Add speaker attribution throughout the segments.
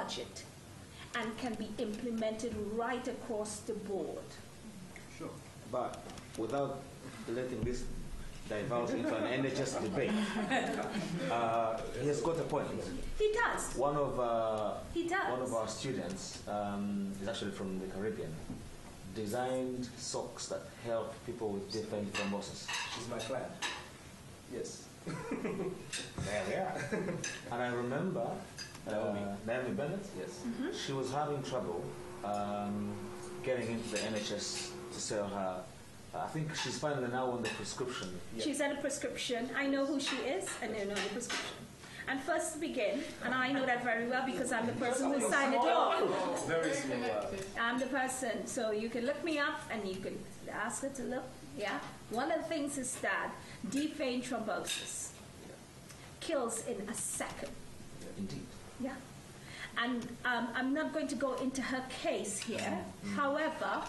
Speaker 1: budget and can be implemented right across the board.
Speaker 2: Sure.
Speaker 3: But without letting this divulge into an NHS debate, he has got a point.
Speaker 1: He does.
Speaker 3: One of
Speaker 1: He does.
Speaker 3: one of our students is actually from the Caribbean. Designed socks that help people with different thrombosis.
Speaker 2: She's my client. Yes.
Speaker 3: There we are. And I remember Naomi Bennett.
Speaker 2: Yes.
Speaker 3: She was having trouble getting into the NHS to sell her. I think she's finally now on the prescription.
Speaker 2: Yeah.
Speaker 1: She's on a prescription. I know who she is, and I know the prescription. And first to begin, and I know that very well because I'm the person who signed it off.
Speaker 2: Very small.
Speaker 1: I'm the person, so you can look me up and you can ask her to look. Yeah. One of the things is that deep vein thrombosis kills in a second.
Speaker 3: Indeed.
Speaker 1: Yeah. And I'm not going to go into her case here. However,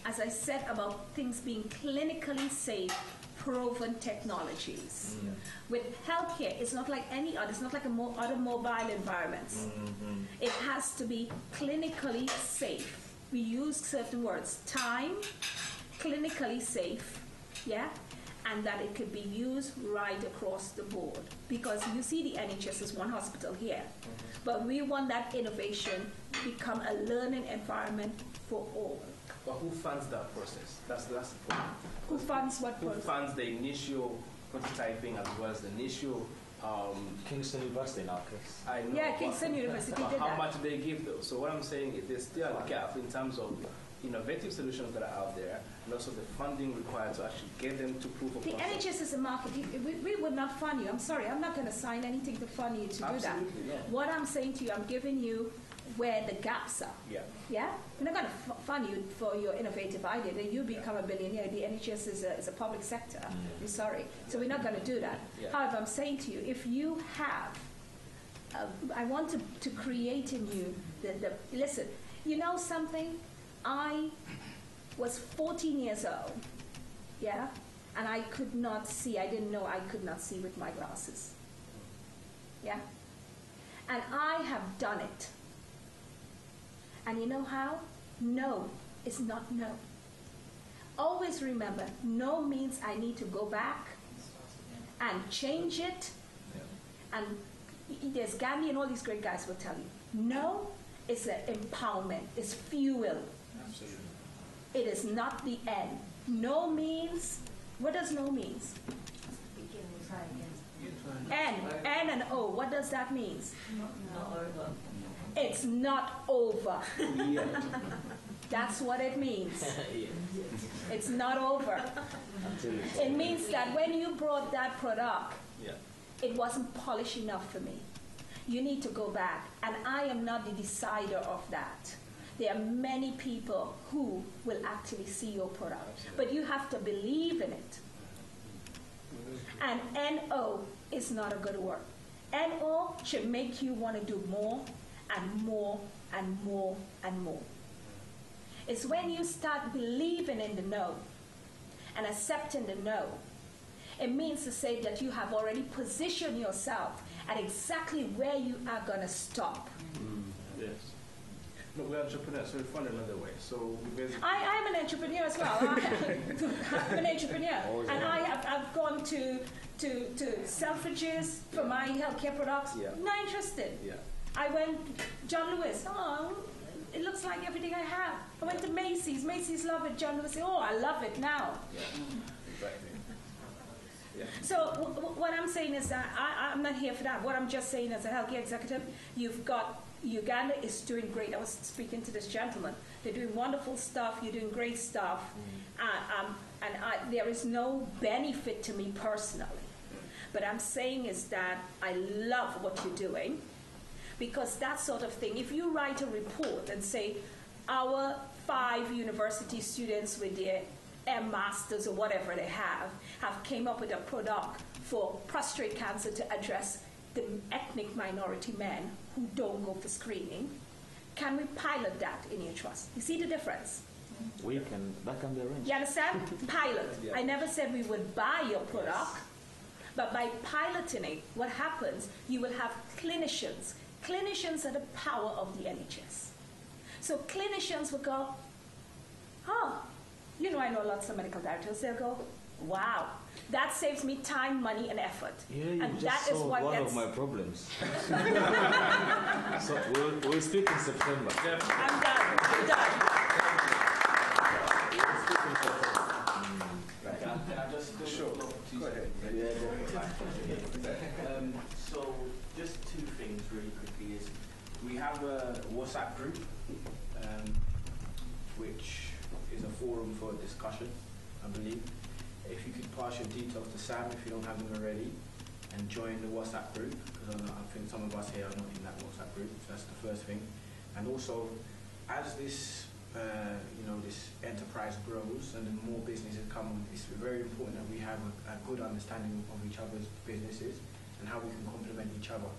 Speaker 1: as I said about things being clinically safe, proven technologies. With healthcare, it's not like any other. It's not like other mobile environments. It has to be clinically safe. We use certain words: time, clinically safe, yeah, and that it could be used right across the board. Because you see, the NHS is one hospital here, but we want that innovation to become a learning environment for all.
Speaker 2: But who funds that process? That's the point.
Speaker 1: Who funds what
Speaker 2: Who
Speaker 1: process?
Speaker 2: funds the initial prototyping as well as the initial?
Speaker 3: Kingston University in our case.
Speaker 2: I know.
Speaker 1: Yeah, Kingston University
Speaker 2: But
Speaker 1: did
Speaker 2: how
Speaker 1: that.
Speaker 2: much do they give though? So what I'm saying is there's still a gap in terms of innovative solutions that are out there, and also the funding required to actually get them to proof of
Speaker 1: The
Speaker 2: concept.
Speaker 1: NHS is a market. We would not fund you. I'm sorry, I'm not going to sign anything to fund you to do that.
Speaker 2: Absolutely, yeah.
Speaker 1: What I'm saying to you, I'm giving you where the gaps are.
Speaker 2: Yeah.
Speaker 1: Yeah? We're not going to fund you for your innovative idea. Then you become a billionaire. The NHS is a public sector. I'm sorry. So we're not going to do that.
Speaker 2: Yeah.
Speaker 1: However, I'm saying to you, if you have, I want to create in you listen, you know something? I was 14 years old, yeah? And I could not see. I didn't know I could not see with my glasses. Yeah? And I have done it. And you know how? No is not no. Always remember, no means I need to go back and change it. And there's Gandhi and all these great guys will tell you, no is an empowerment, it's fuel.
Speaker 2: Absolutely.
Speaker 1: It is not the end. No means, what does no means? N and O, what does that mean? It's not over. That's what it means. It's not over. It means that when you brought that product, it wasn't polished enough for me. You need to go back, and I am not the decider of that. There are many people who will actually see your product, but you have to believe in it. And NO is not a good word. NO should make you want to do more and more and more and more. It's when you start believing in the no and accepting the no. It means to say that you have already positioned yourself at exactly where you are going to stop.
Speaker 2: Yes. No, we're entrepreneurs, so we found another way. So we basically...
Speaker 1: I'm an entrepreneur as well. I'm an entrepreneur. And I've gone to Selfridges for my healthcare products.
Speaker 2: Yeah.
Speaker 1: Not interested.
Speaker 2: Yeah.
Speaker 1: I went, John Lewis, oh, it looks like everything I have. I went to Macy's. Macy's love it. John Lewis, oh, I love it now.
Speaker 2: Yeah. Exactly. Yeah.
Speaker 1: So what I'm saying is that I'm not here for that. What I'm just saying as a healthcare executive, you've got Uganda is doing great. I was speaking to this gentleman. They're doing wonderful stuff. You're doing great stuff. There is no benefit to me personally. But I'm saying is that I love what you're doing, because that sort of thing, if you write a report and say, our 5 university students with their masters or whatever they have came up with a product for prostate cancer to address the ethnic minority men who don't go for screening, can we pilot that in your trust? You see the difference?
Speaker 3: That can be arranged.
Speaker 1: You understand? Pilot.
Speaker 2: Yeah.
Speaker 1: I never said we would buy your product, but by piloting it, what happens, you will have clinicians Clinicians are the power of the NHS. So clinicians will go, oh, I know lots of medical directors. They'll go, wow, that saves me time, money, and effort.
Speaker 3: Yeah, you
Speaker 1: and
Speaker 3: just
Speaker 1: that is
Speaker 3: solved
Speaker 1: what
Speaker 3: one of my problems. So we'll speak in September.
Speaker 1: I'm done.
Speaker 4: Can I just go?
Speaker 2: Sure. Go ahead.
Speaker 4: So just two things really quickly is we have a WhatsApp group which is a forum for discussion, I believe. If you could pass your details to Sam if you don't have them already, and join the WhatsApp group, because I think some of us here are not in that WhatsApp group. So that's the first thing. And also, as this this enterprise grows and more businesses come on, it's very important that we have a good understanding of each other's businesses and how we can complement each other.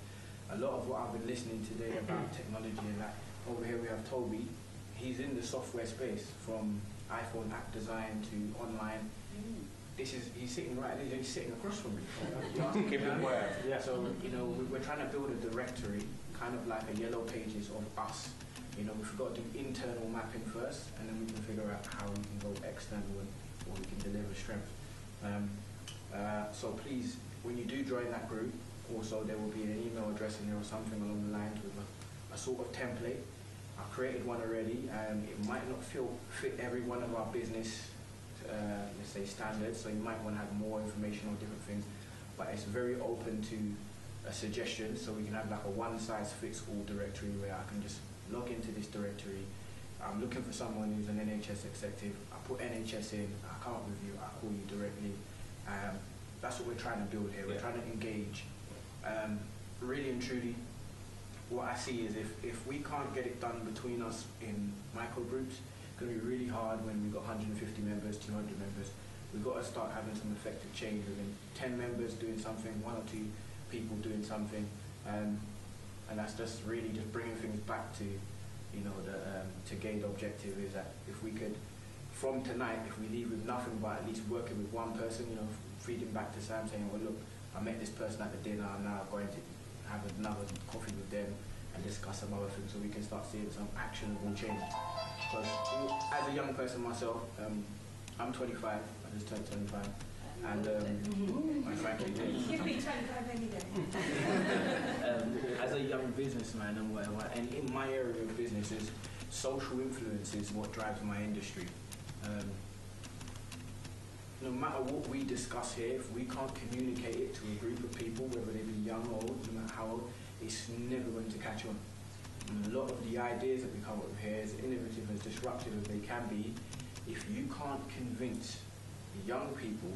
Speaker 4: A lot of what I've been listening today about technology and that, over here we have Toby. He's in the software space, from iPhone app design to online. He's sitting right there, he's sitting across from me. Yeah. So, we're trying to build a directory, kind of like a yellow pages of us. We've got to do internal mapping first, and then we can figure out how we can go external or we can deliver strength. So please, when you do join that group, also there will be an email address in there or something along the lines with a sort of template. I've created one already, and it might not fit every one of our business let's say standards, so you might want to have more information on different things, but it's very open to a suggestion, so we can have like a one-size-fits-all directory where I can just log into this directory. I'm looking for someone who's an NHS executive. I put NHS in, I come up with you, I call you directly. That's what we're trying to build here. We're trying to engage. Really and truly, what I see is if we can't get it done between us in micro groups, it's going to be really hard when we've got 150 members, 200 members. We've got to start having some effective change within 10 members doing something, 1 or 2 people doing something. And that's just really just bringing things back to, to gain the objective is that if we could, from tonight, if we leave with nothing but at least working with one person, feeding back to Sam saying, well, look, I met this person at the dinner, I'm now going to have another coffee with them and discuss some other things so we can start seeing some actionable change. Because as a young person myself, I'm 25, I just turned 25. And frankly,
Speaker 1: Give me 25 any day.
Speaker 4: as a young businessman and whatever, and in my area of businesses, social influence is what drives my industry. No matter what we discuss here, if we can't communicate it to a group of people, whether they be young or old, no matter how old, it's never going to catch on. And a lot of the ideas that we come up with here, as innovative, as disruptive as they can be, if you can't convince the young people,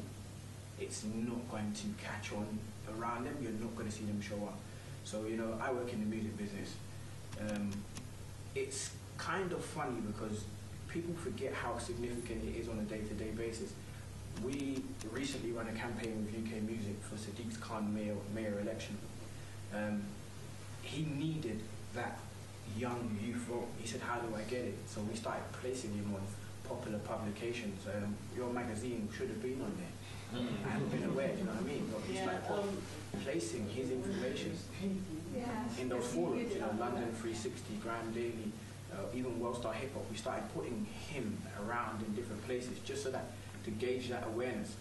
Speaker 4: it's not going to catch on around them. You're not going to see them show up. So, I work in the music business. It's kind of funny because people forget how significant it is on a day-to-day basis. We recently ran a campaign with UK Music for Sadiq Khan mayor election. He needed that young youth vote. He said, how do I get it? So we started placing him on popular publications. Your magazine should have been on there. I haven't been aware, do you know what I mean? But it's like placing his information in those forums, London 360, Grime Daily, even Worldstar Hip Hop. We started putting him around in different places just so that to gauge that awareness.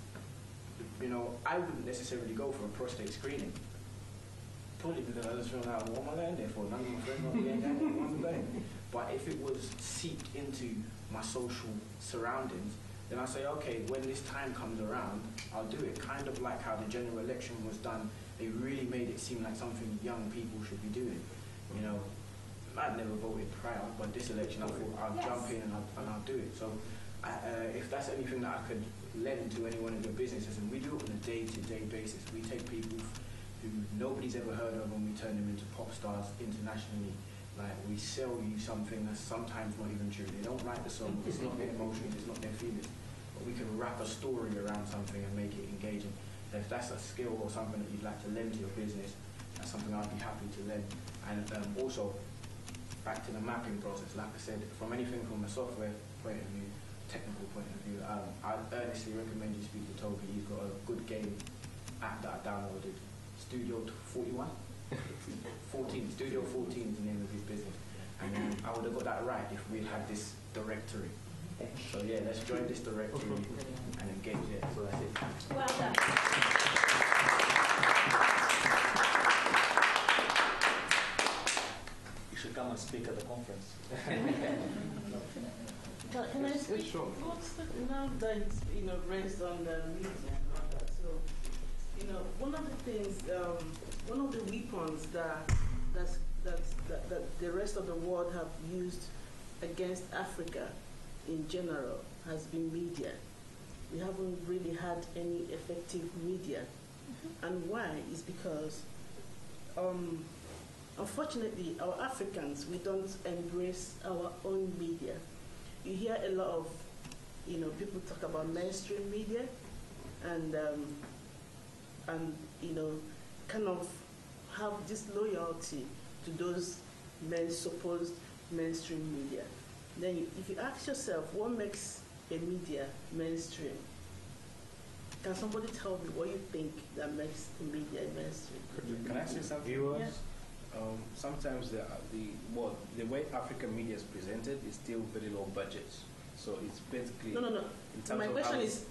Speaker 4: I wouldn't necessarily go for a prostate screening. Probably because I just feel like, what am I going there for? None of my friends want to be in there, what am I going? But if it was seeped into my social surroundings, then I say, okay, when this time comes around, I'll do it. Kind of like how the general election was done. They really made it seem like something young people should be doing. I'd never voted prior, but this election I thought I'll jump in and I'll do it. So if that's anything that I could lend to any one of your businesses, and we do it on a day-to-day basis. We take people who nobody's ever heard of and we turn them into pop stars internationally. Like, we sell you something that's sometimes not even true. They don't like the song, it's not their emotions, it's not their feelings. But we can wrap a story around something and make it engaging. And if that's a skill or something that you'd like to lend to your business, that's something I'd be happy to lend. And also, back to the mapping process, like I said, from anything from a software point of view, technical point of view, I earnestly recommend you speak to Toby. He's got a good game app that I downloaded, Studio 41. 14, Studio 14 is the name of his business. And I would have got that right if we had this directory. So yeah, let's join this directory and engage it. So that's it.
Speaker 1: Well done.
Speaker 3: You should come and speak at the conference.
Speaker 5: Can I speak?
Speaker 2: Yes, sure.
Speaker 5: What's the, now that it's, raised on the media and all that, so, one of the things, one of the weapons that the rest of the world have used against Africa in general has been media. We haven't really had any effective media. Mm-hmm. And why is because, unfortunately, our Africans, we don't embrace our own media. You hear a lot of, people talk about mainstream media and kind of have this loyalty to those supposed mainstream media. Then if you ask yourself, what makes a media mainstream? Can somebody tell me what you think that makes a media mainstream?
Speaker 2: Can I say something?
Speaker 3: Viewers?
Speaker 5: Yeah.
Speaker 2: Sometimes the way African media is presented is still very low budget. So it's basically
Speaker 5: No. My question
Speaker 2: how
Speaker 5: is,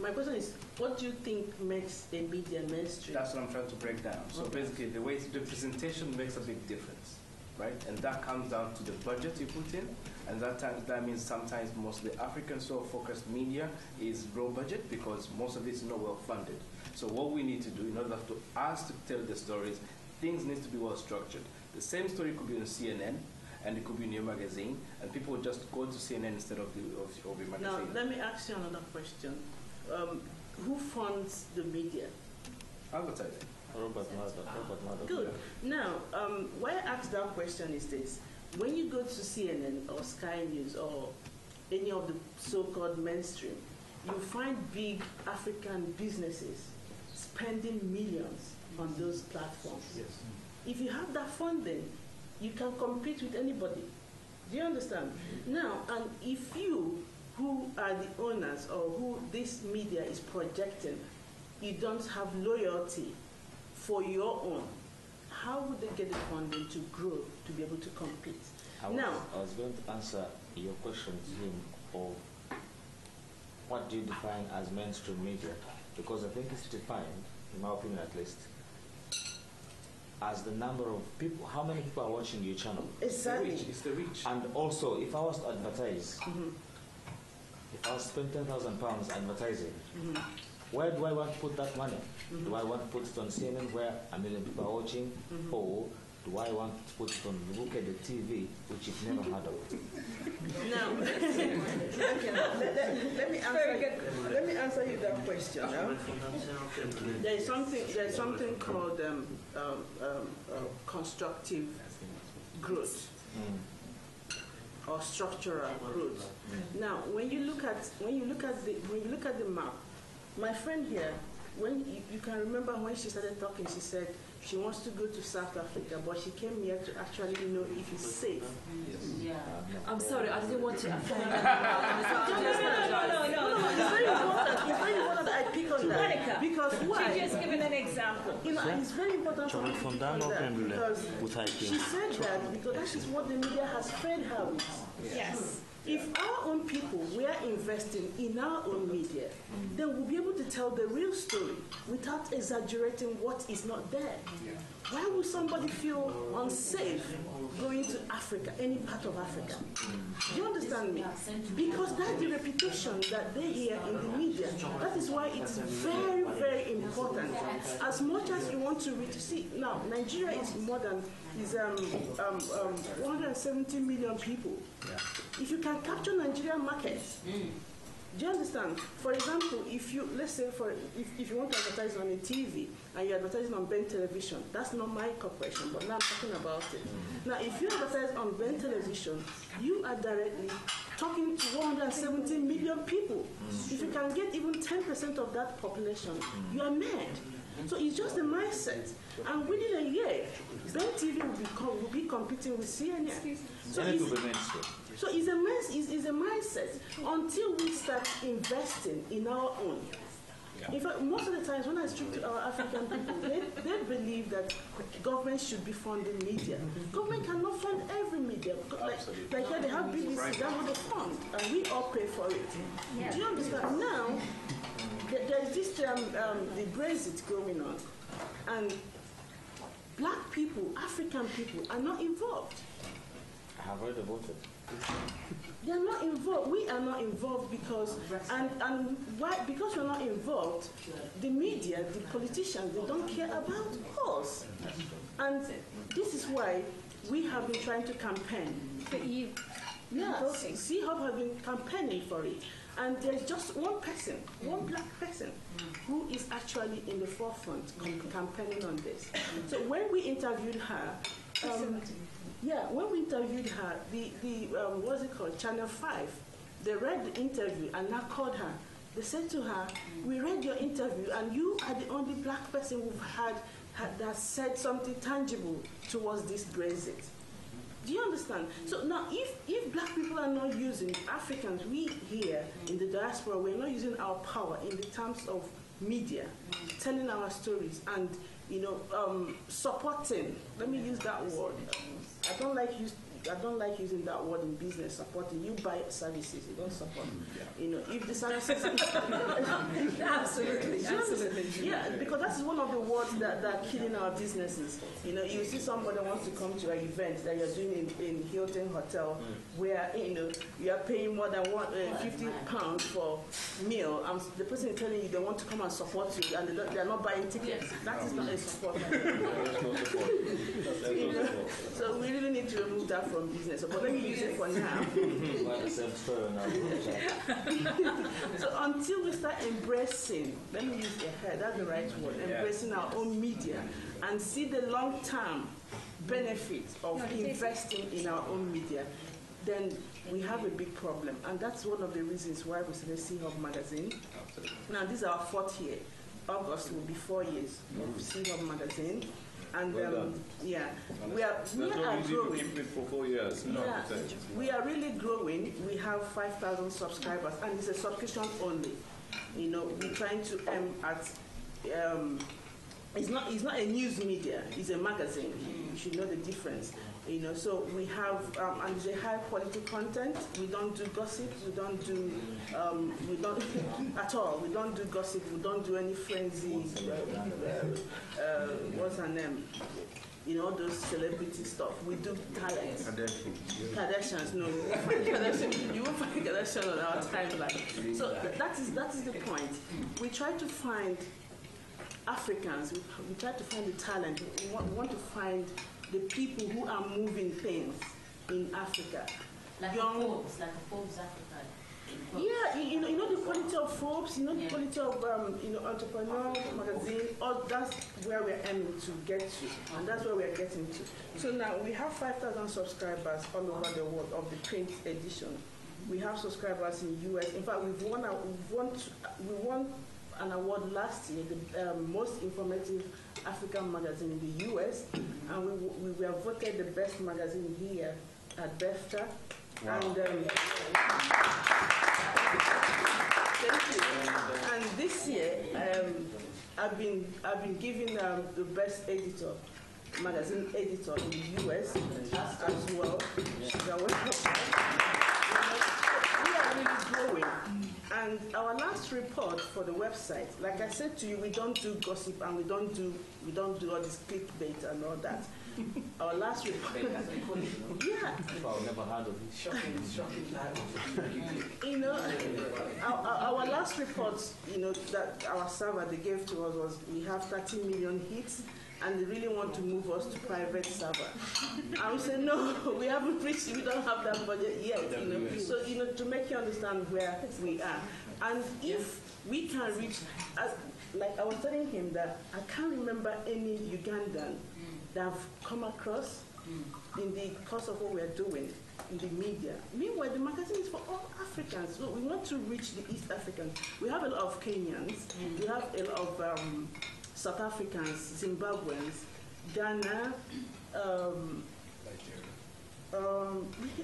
Speaker 5: what do you think makes a media mainstream?
Speaker 2: that's what I'm trying to break down. So
Speaker 5: Okay.
Speaker 2: basically, the way the presentation makes a big difference, right? And that comes down to the budget you put in, and that means sometimes mostly African focused media is low budget because most of it is not well funded. So what we need to do in order to us to tell the stories, things need to be well structured. The same story could be on CNN, and it could be in your magazine, and people would just go to CNN instead of your magazine.
Speaker 5: Now, let me ask you another question. Who funds the media?
Speaker 2: Advertising.
Speaker 3: Robert Mother.
Speaker 5: Good. Now, why I ask that question is this. When you go to CNN or Sky News or any of the so-called mainstream, you find big African businesses spending millions on those platforms.
Speaker 2: Yes.
Speaker 5: If you have that funding, you can compete with anybody. Do you understand? Now, and if you, who are the owners or who this media is projecting, you don't have loyalty for your own, how would they get the funding to grow, to be able to compete?
Speaker 3: I was going to answer your question, Jim, of what do you define as mainstream media? Because I think it's defined, in my opinion at least, as the number of people, how many people are watching your channel.
Speaker 5: Exactly.
Speaker 2: It's the reach.
Speaker 3: And also, if I was to advertise, if I was to spend £10,000 advertising, where do I want to put that money? Do I want to put it on CNN where 1 million people are watching? Or do I want to put it on Greenwichtv, which you've never heard of?
Speaker 5: Now, let me answer you that question. There's something called constructive growth or structural growth. Now, when you look at the map, my friend here, when you can remember when she started talking, she said she wants to go to South Africa, but she came here to actually know if it's safe.
Speaker 2: Yes.
Speaker 6: Yeah. I'm sorry, I didn't want to offend
Speaker 5: No. It's very important that I pick on that. Because why?
Speaker 1: She's just giving an example.
Speaker 5: It's very important for me to pick on that because she said that because that is what the media has fed her with.
Speaker 1: Yes.
Speaker 5: If our own people were investing in our own media, then we'll be able to tell the real story without exaggerating what is not there. Why would somebody feel unsafe going to Africa, any part of Africa? Do you understand me? Because that's the reputation that they hear in the media. That is why it's very, very important. As much as you want to see now, Nigeria is more than 170 million people. If you can capture Nigerian markets, do you understand? For example, if you if you want to advertise on a TV and you're advertising on Ben Television, that's not my corporation, but now I'm talking about it. Now, if you advertise on Ben Television, you are directly talking to 170 million people. If you can get even 10% of that population, you are mad. So it's just a mindset. And within a year, Ben TV will be competing with CNN. So it's a mindset until we start investing in our own. In fact, most of the times when I speak to our African people, they believe that government should be funding media. Government cannot fund every media. Like here they have BBC, that's what they fund, and we all pay for it. Yeah. Do you understand? Now, there is this the Brexit going on, and black people, African people are not involved.
Speaker 3: I have heard about it.
Speaker 5: They are not involved. We are not involved because, and why? Because we're not involved. The media, the politicians, they don't care about us, and this is why we have been trying to campaign.
Speaker 1: For you.
Speaker 5: Yes, C-Hub have been campaigning for it, and there's just one person, one black person, who is actually in the forefront campaigning on this. So when we interviewed her. When we interviewed her, the what's it called, Channel 5, they read the interview and now called her. They said to her, we read your interview and you are the only black person who've that said something tangible towards this Brexit. Do you understand? So now if black people are not using, Africans, we here in the diaspora, we're not using our power in the terms of media, telling our stories and supporting. Let me use that word. I don't like using that word in business. Supporting. You buy services, you don't support. If the services.
Speaker 1: Absolutely.
Speaker 5: Yeah, because that's one of the words that are killing our businesses. You see somebody wants to come to an event that you're doing in Hilton Hotel, where you are paying more than £50 for meal. The person is telling you they want to come and support you, and they are not buying tickets. That is not a support. So we really need to remove that from business. But let me use it for now. So until we start embracing, let me use that's the right word, embracing our own media and see the long-term benefit of investing in our own media, then we have a big problem. And that's one of the reasons why we started C-Hub magazine. Now, this is our 4th year. August will be 4 years of C-Hub magazine. And we are growing.
Speaker 7: Keep it for 4 years.
Speaker 5: We are really growing. We have 5,000 subscribers, and it's a subscription only. We're trying to aim at. It's not a news media. It's a magazine. You should know the difference. So we have and it's a high quality content. We don't do gossip. We don't at all. We don't do gossip. We don't do any frenzy. What's her name? All those celebrity stuff. We do talent. Kardashians. No, you won't find Kardashian on our timeline. So that is the point. We try to find Africans. We try to find the talent. We want to find the people who are moving things in Africa.
Speaker 8: Like Forbes Africa.
Speaker 5: Yeah, the quality of Forbes, the quality of Entrepreneur magazine. That's where we're aiming to get to, and that's where we're getting to. So now we have 5,000 subscribers all over the world of the print edition. We have subscribers in the US. In fact, we won an award last year, the most informative African magazine in the US, and we were voted the best magazine here at BEFTA. Wow. And thank you. And this year, I've been given the best magazine editor in the US as well. We are really growing. And our last report for the website, like I said to you, we don't do gossip and we don't do all this clickbait and all that. Our last report,
Speaker 3: I've never heard of it.
Speaker 4: Shocking.
Speaker 5: Our last report, that our server they gave to us was we have 30 million hits. And they really want to move us to private server. And we said, no, we haven't reached, we don't have that budget yet. So, to make you understand where we are. And if we can reach, like I was telling him that I can't remember any Ugandan that I've come across in the course of what we're doing in the media. Meanwhile, the magazine is for all Africans. So we want to reach the East Africans. We have a lot of Kenyans. We have a lot of South Africans, Zimbabweans, Ghana,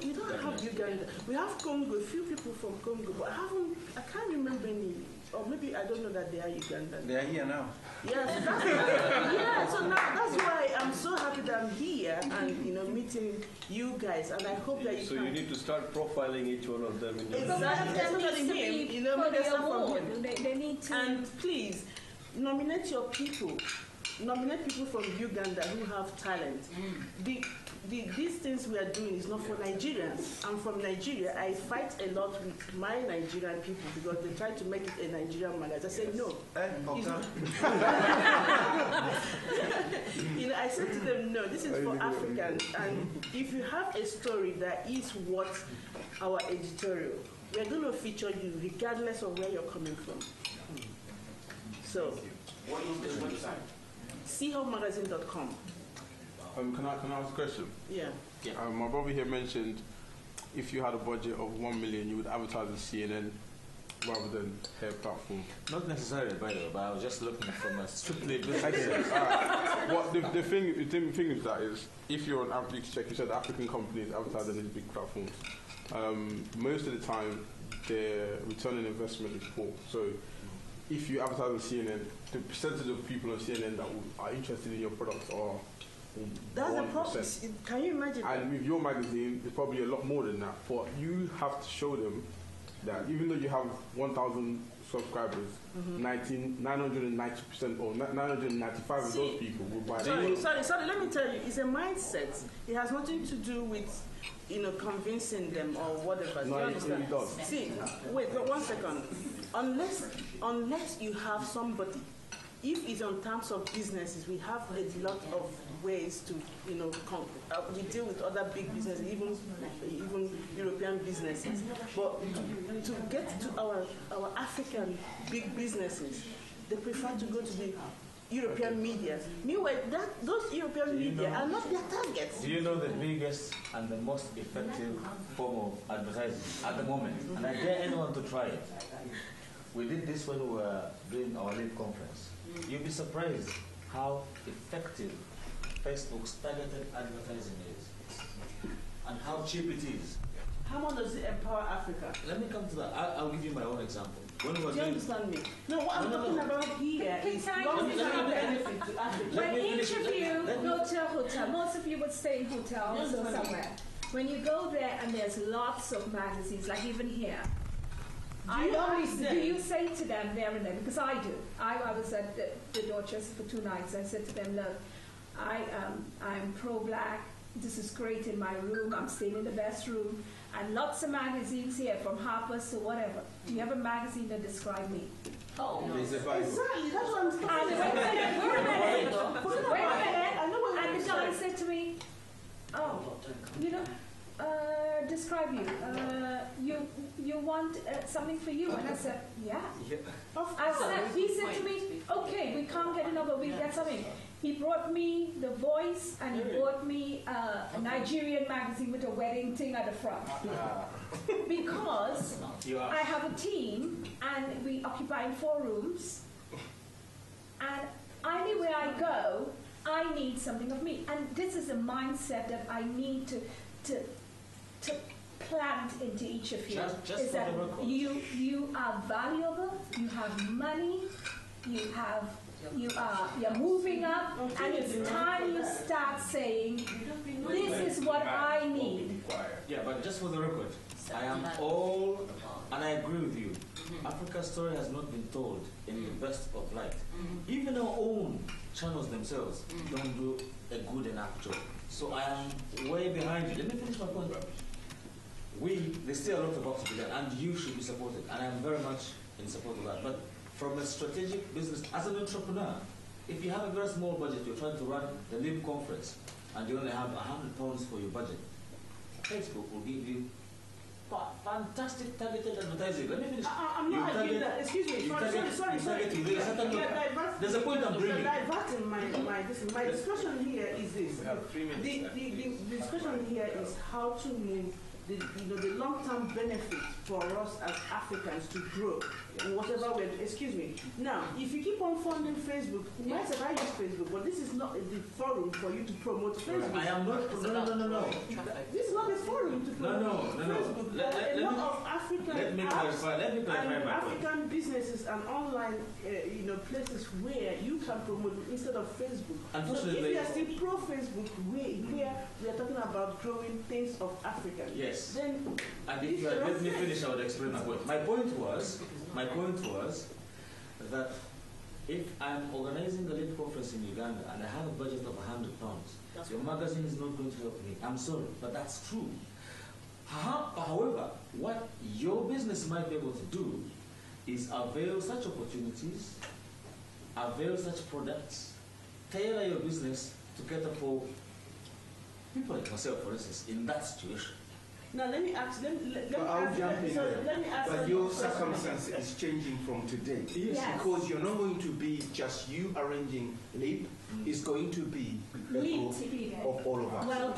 Speaker 5: we don't have Uganda. We have Congo, a few people from Congo, but I can't remember any, or maybe maybe I don't know that they are Ugandan.
Speaker 7: They are here now.
Speaker 5: Yes, yeah. So now that's why I'm so happy that I'm here and meeting you guys, and I hope that you.
Speaker 7: So you need to start profiling each one of them.
Speaker 5: Especially him, maybe start from him.
Speaker 1: They need to.
Speaker 5: And please nominate your people. Nominate people from Uganda who have talent. These things we are doing is not for Nigerians. I'm from Nigeria. I fight a lot with my Nigerian people because they try to make it a Nigerian magazine. I say no. I said to them, no, this is for Africans. And if you have a story that is what our editorial, we're going to feature you regardless of where you're coming from. So,
Speaker 4: what is the website?
Speaker 5: seahawmagazine.com.
Speaker 9: Can I ask a question?
Speaker 5: Yeah.
Speaker 9: My brother here mentioned if you had a budget of 1 million, you would advertise on CNN rather than hair platform.
Speaker 3: Not necessarily, by the way, but I was just looking from a strictly business.
Speaker 9: What the thing is that is, if you're on African, you said African companies advertise on these big platforms. Most of the time, their return on investment is poor. So, if you advertise on CNN, the percentage of people on CNN that are interested in your products are.
Speaker 5: That's the problem. Can you imagine?
Speaker 9: And with your magazine, it's probably a lot more than that. But you have to show them that even though you have 1,000 subscribers, 990% or 995 of those people will buy.
Speaker 5: Sorry. Let me tell you, it's a mindset. It has nothing to do with convincing them or whatever.
Speaker 9: No, it really does.
Speaker 5: See, wait 1 second. Unless you have somebody. If it's on terms of businesses, we have a lot of ways to, we deal with other big businesses, even European businesses. But to get to our African big businesses, they prefer to go to the European media. Meanwhile, those European media are not their targets.
Speaker 3: Do you know the biggest and the most effective form of advertising at the moment? And I dare anyone to try it. We did this when we were doing our LEAP conference. You'll be surprised how effective Facebook's targeted advertising is and how cheap it is.
Speaker 5: How much does it empower Africa?
Speaker 3: Let me come to that. I'll give you my own example.
Speaker 5: Do you understand me? No, what I'm talking about here is long-term benefit to Africa.
Speaker 1: When each of you go to a hotel, most of you would stay in hotels or somewhere. When you go there and there's lots of magazines, like even here, do you say to them there and then? Because I do. I was at the Dorchester for 2 nights. I said to them, look, I'm pro-black. This is great in my room. I'm staying in the best room. And lots of magazines here, from Harper's to whatever. Do you have a magazine that describes me?
Speaker 5: Oh, no. Exactly. That's what I'm saying.
Speaker 1: Wait a minute. And the guy said to me, describe you. You want something for you? And I said, yeah. He said to me, okay, we can't get enough, but we'll get something. He brought me The Voice, and he brought me a Nigerian magazine with a wedding thing at the front. Because I have a team, and we occupy 4 rooms, and anywhere I go, I need something of me. And this is a mindset that I need to plant into each of you.
Speaker 3: Just
Speaker 1: is that you are valuable, you have money, you're moving up, and it's time you start saying, this is what I need.
Speaker 3: Yeah, but just for the record, I am all, and I agree with you, Africa's story has not been told in the best of light. Even our own channels themselves don't do a good enough job. So I am way behind you. Let me finish my point. There's still a lot of work to be done, and you should be supported, and I'm very much in support of that. But from a strategic business, as an entrepreneur, if you have a very small budget, you're trying to run the LEAP conference, and you only have £100 for your budget, Facebook will give you fantastic targeted advertising. Let me finish.
Speaker 5: I'm not arguing that. Excuse me. Sorry.
Speaker 3: There's a point I'm bringing.
Speaker 5: My discussion here is this. The discussion here is how to move the long-term benefit for us as Africans to grow in whatever way. Excuse me. Now, if you keep on funding Facebook, I use Facebook, but this is not the forum for you to promote Facebook.
Speaker 3: I am not. No.
Speaker 5: This is not the forum to promote Facebook.
Speaker 3: Let me clarify.
Speaker 5: African businesses and online, places where you can promote instead of Facebook. So if you are still pro-Facebook, where we are talking about growing things of Africa,
Speaker 3: yes.
Speaker 5: Then
Speaker 3: and if you had let me finish, I would explain my point. My point was that if I'm organizing a lead conference in Uganda and I have a budget of £100, your magazine is not going to help me. I'm sorry, but that's true. However, what your business might be able to do is avail such opportunities, avail such products, tailor your business to cater for people like myself, for instance, in that situation.
Speaker 5: Now let me ask. Let me ask.
Speaker 10: But your circumstance is changing from today.
Speaker 1: Yes.
Speaker 10: Because you're not going to be just you arranging LEAP. It's going to be the group of all of us.
Speaker 1: Well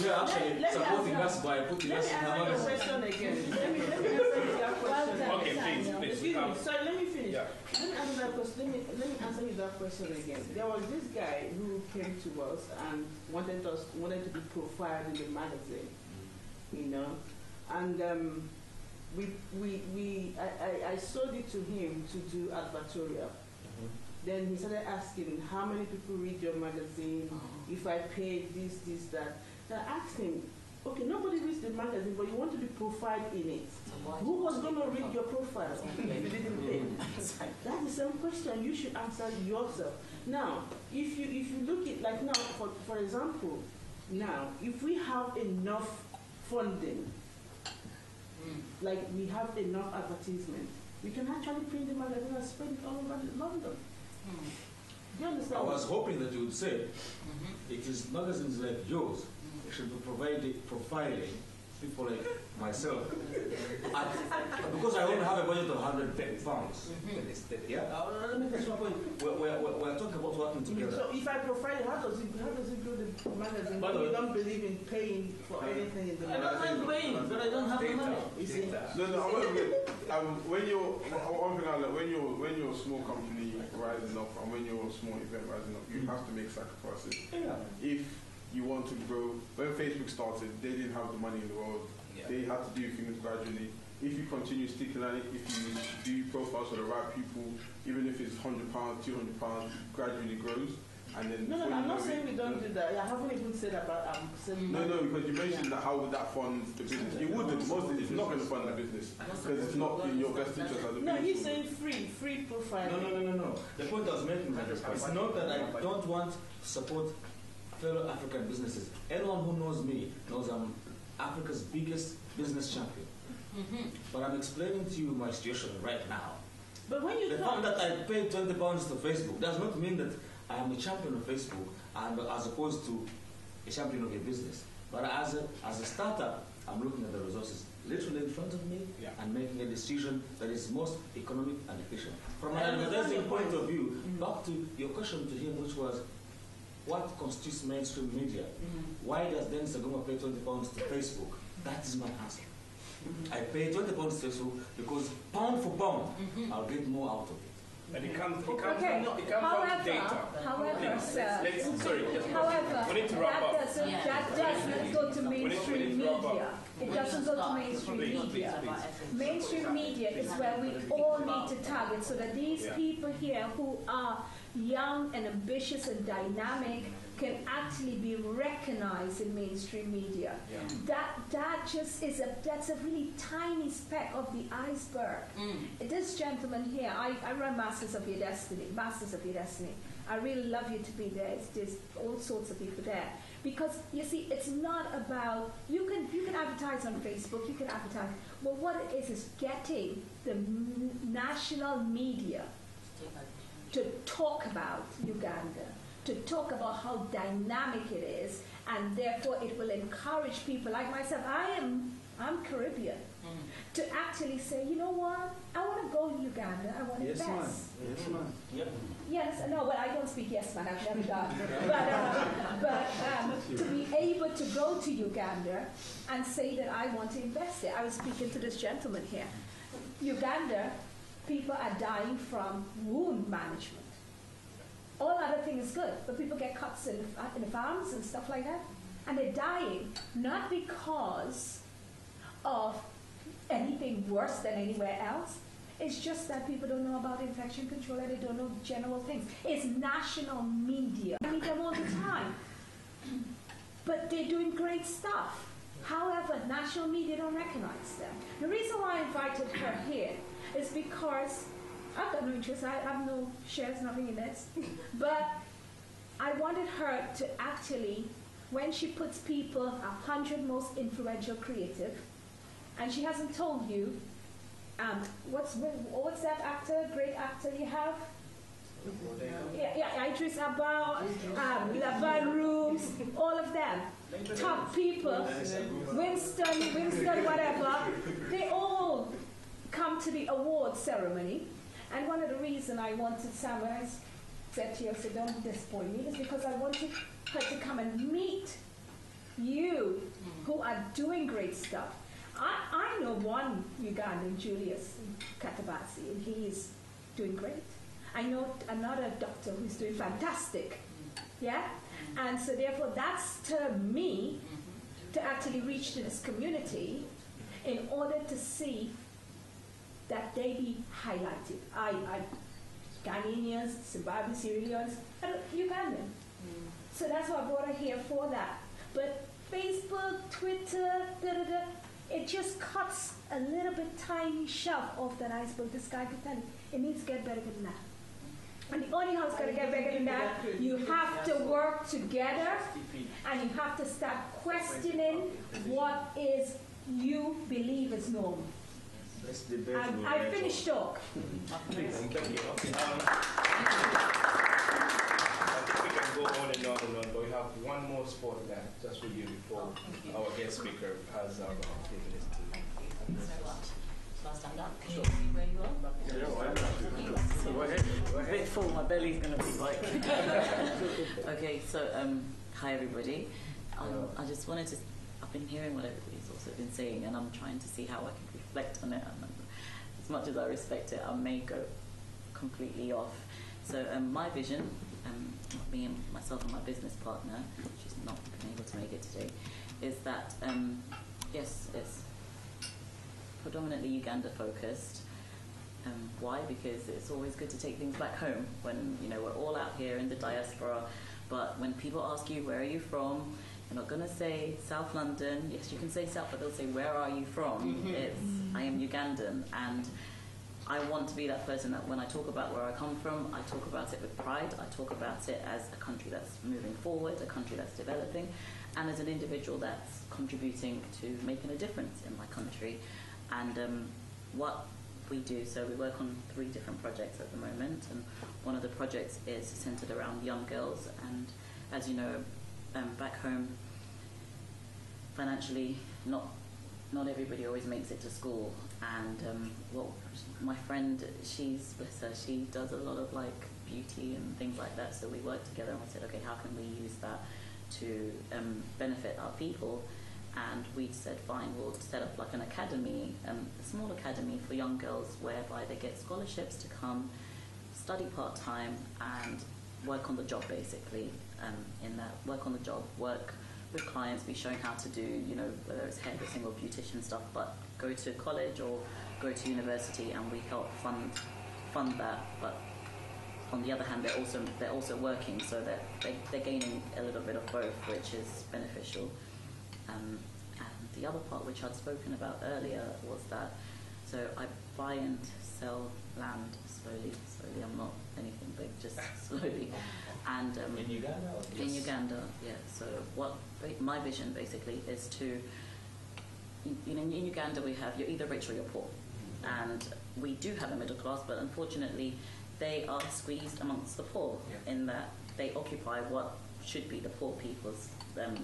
Speaker 3: You're actually supporting us by putting us in
Speaker 5: Let me answer your question again. Let me answer your question.
Speaker 2: Okay, please.
Speaker 5: Excuse me. Sorry, let me finish.
Speaker 2: Yeah.
Speaker 5: Let me answer that question. Let me answer you that question again. There was this guy who came to us and wanted to be profiled in the magazine, and I sold it to him to do advertorial. Then he started asking how many people read your magazine, if I paid this, that. Then I asked him, okay, nobody reads the magazine, but you want to be profiled in it. Who was going to read your profile if you didn't pay? That's the same question you should answer yourself. Now, if you look at, like now, for example, now, if we have enough funding, like we have enough advertisement, we can actually print the magazine and spread it all over London. Do you understand?
Speaker 3: I was hoping that you would say it is magazines like yours that should be profiling people like myself. Because I only have a budget of £110. Yeah, let me finish my point. We're talking about working together.
Speaker 5: So if I profile, how does it do the magazine? But you don't believe in paying for anything in the magazine.
Speaker 3: I don't mind paying, but I don't have the money.
Speaker 9: When you're a small company rising up and when you're a small event rising up, you have to make sacrifices. Yeah. If you want to grow, when Facebook started, they didn't have the money in the world. Yeah. They had to do things gradually. If you continue sticking at it, if you do profiles for the right people, even if it's £100, £200, gradually grows. And then
Speaker 5: no, I'm not saying we don't do that. I haven't even said about
Speaker 9: No, because you mentioned that how would that fund the business? You wouldn't. Mostly, it's not going to fund the business because it's not in your best interest as a business.
Speaker 5: No, he's saying free profile.
Speaker 3: No. The point I was making is not that I don't want to support fellow African businesses. Anyone who knows me knows I'm Africa's biggest business champion. But I'm explaining to you my situation right now.
Speaker 5: But when you
Speaker 3: the fact that I paid £20 to Facebook does not mean that I am a champion of Facebook and as opposed to a champion of your business. But as a startup, I'm looking at the resources literally in front of me and making a decision that is most economic and efficient. From an advertising point of view, back to your question to him, which was, what constitutes mainstream media? Why does Dennis Agoma pay £20 to Facebook? That is my answer. I pay £20 to Facebook because pound for pound, I'll get more out of it.
Speaker 2: But it comes from data.
Speaker 1: However, sir,
Speaker 2: we need to wrap up.
Speaker 1: That doesn't go to mainstream media. It doesn't go to mainstream media. Mainstream media is where we all need to target so that these people here who are young and ambitious and dynamic can actually be recognized in mainstream media. That just is that's a really tiny speck of the iceberg. This gentleman here, I run Masters of Your Destiny. I really love you to be there. There's all sorts of people there. Because you see, it's not about you can advertise on Facebook, you can advertise, but what it is getting the national media to talk about Uganda, to talk about how dynamic it is, and therefore it will encourage people like myself. I'm Caribbean. To actually say, you know what, I want to go to Uganda, I want to invest.
Speaker 10: Yes, ma'am.
Speaker 1: Yes, no, but I don't speak yes, man, I've never done. But to be able to go to Uganda and say that I want to invest there. I was speaking to this gentleman here. Uganda, people are dying from wound management. All other things good, but people get cuts in the farms and stuff like that, and they're dying not because of worse than anywhere else. It's just that people don't know about infection control and they don't know general things. It's national media. I meet them all the time. But they're doing great stuff. However, national media don't recognize them. The reason why I invited her here is because I've got no interest. I have no shares, nothing in this. But I wanted her to actually, when she puts people 100 most influential creative, and she hasn't told you, what's that actor, great actor you have? Yeah, Idris Abba, Lavan Rooms, all of them. Top people, Winston, whatever, they all come to the award ceremony. And one of the reasons I wanted Sam, when I said to you, I said, don't disappoint me, is because I wanted her to come and meet you who are doing great stuff. I know one Ugandan, Julius Katabasi, and he's doing great. I know another doctor who's doing fantastic. Yeah? And so therefore that's to me to actually reach to this community in order to see that they be highlighted. Ghanaians, Zimbabwe, Sierra Leoneans, Ugandan. So that's why I brought her here for that. But Facebook, Twitter, it just cuts a little bit tiny shelf off that iceberg. The sky can tell you. It needs to get better than that. And the only how it's going to get better than that, you have to work together and you have to start questioning what is you believe is normal. I finished talk.
Speaker 2: Please, thank you. I think we can go on and on and on, but we have one more spotlight just for you before our guest speaker has our privilege to.
Speaker 8: Thank you so much. Shall I stand up? Can you see where you are?
Speaker 2: Go ahead.
Speaker 6: A bit full, my belly's going to be like. Okay, so hi everybody. I just wanted to. I've been hearing what everybody's also been saying, and I'm trying to see how I can reflect on it. And as much as I respect it, I may go completely off. So my vision, me and myself and my business partner, she's not been able to make it today, is that yes, it's predominantly Uganda focused. Why? Because it's always good to take things back home when we're all out here in the diaspora. But when people ask you where are you from, you're not going to say South London. Yes, you can say South, but they'll say, where are you from? It's, I am Ugandan. And I want to be that person that when I talk about where I come from, I talk about it with pride. I talk about it as a country that's moving forward, a country that's developing, and as an individual that's contributing to making a difference in my country. And what we do, so we work on 3 different projects at the moment. And one of the projects is centered around young girls. And as you know, back home, financially, not everybody always makes it to school. And my friend, bless her, she does a lot of like beauty and things like that. So we worked together and we said, okay, how can we use that to benefit our people? And we said, fine, we'll set up like an academy, a small academy for young girls whereby they get scholarships to come, study part-time and work on the job basically. In that, work on the job, work with clients, be shown how to do, whether it's hairdressing or beautician stuff, but go to college or go to university, and we help fund that. But on the other hand, they're also working, so that they're gaining a little bit of both, which is beneficial. And the other part, which I'd spoken about earlier, was that so I buy and sell land slowly. I'm not anything big, just slowly. And
Speaker 3: in Uganda?
Speaker 6: In Uganda, yeah. So what my vision basically is to, in Uganda we have, you're either rich or you're poor. And we do have a middle class, but unfortunately they are squeezed amongst the poor in that they occupy what should be the poor people's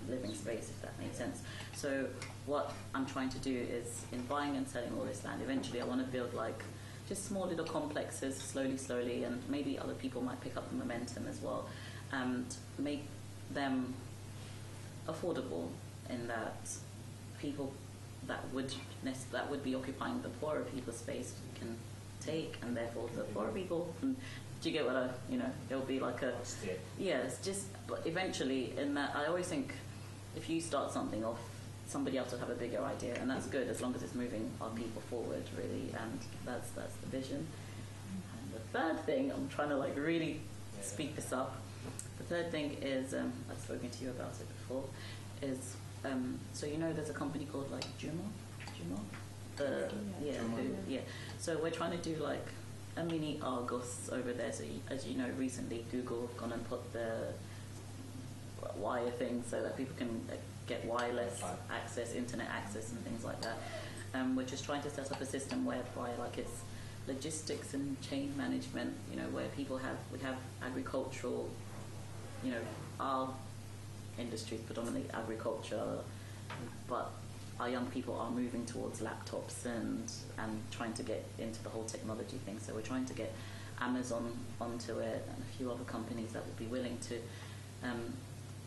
Speaker 6: living space, if that makes sense. So what I'm trying to do is, in buying and selling all this land, eventually I want to build like just small little complexes, slowly, and maybe other people might pick up the momentum as well, and make them affordable in that people that would be occupying the poorer people's space can take, and therefore the poorer people can. Do you get what it'll be like a, yeah, it's just, but eventually in that, I always think if you start something off somebody else will have a bigger idea, and that's good as long as it's moving our people forward, really, and that's the vision. And the third thing, I'm trying to like really speak this up. The third thing is, I've spoken to you about it before, is so you know there's a company called like Jumo? Yeah. So we're trying to do like a mini Argos over there. So as you know, recently Google have gone and put the wire thing so that people can get wireless access, internet access and things like that. We're just trying to set up a system whereby like it's logistics and chain management, you know, where we have agricultural, you know, our industry is predominantly agriculture, but our young people are moving towards laptops and trying to get into the whole technology thing. So we're trying to get Amazon onto it and a few other companies that would be willing to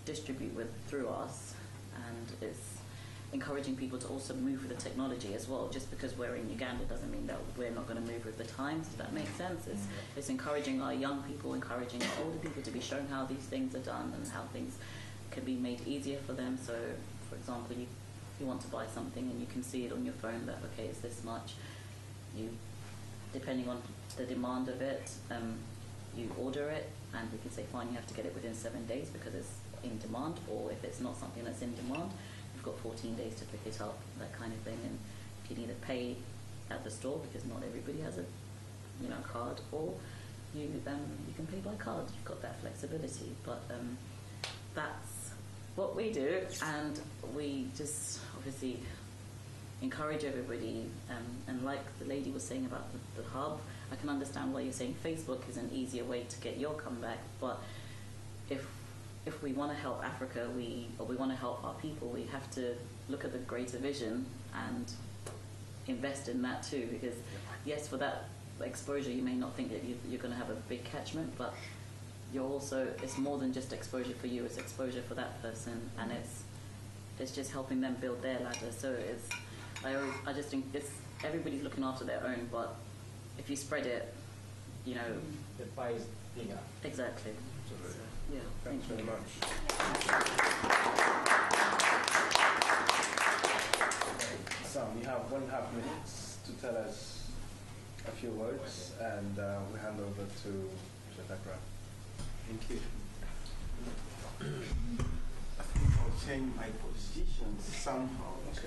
Speaker 6: distribute through us, and it's encouraging people to also move with the technology as well. Just because we're in Uganda doesn't mean that we're not going to move with the times. Does that make sense? It's encouraging our young people, encouraging our older people to be shown how these things are done and how things can be made easier for them. So, for example, you want to buy something and you can see it on your phone that, okay, it's this much. You, depending on the demand of it, you order it, and we can say, fine, you have to get it within 7 days because it's in demand, or if it's not something that's in demand, you've got 14 days to pick it up, that kind of thing. And you can either pay at the store, because not everybody has a card, or you can pay by card. You've got that flexibility. But that's what we do, and we just obviously encourage everybody. And like the lady was saying about the hub, I can understand why you're saying Facebook is an easier way to get your comeback, but if we want to help Africa, we want to help our people, we have to look at the greater vision and invest in that too. Because yes, for that exposure, you may not think that you're going to have a big catchment, but you're also, it's more than just exposure for you, it's exposure for that person, and it's just helping them build their ladder. So I just think everybody's looking after their own, but if you spread it, the
Speaker 3: pie is bigger.
Speaker 6: Exactly.
Speaker 2: Absolutely.
Speaker 6: Yeah,
Speaker 2: Thanks very much. Sam, you have 1.5 minutes to tell us a few words, and we hand over to Shatakra.
Speaker 10: Thank you. I think I'll change my position somehow to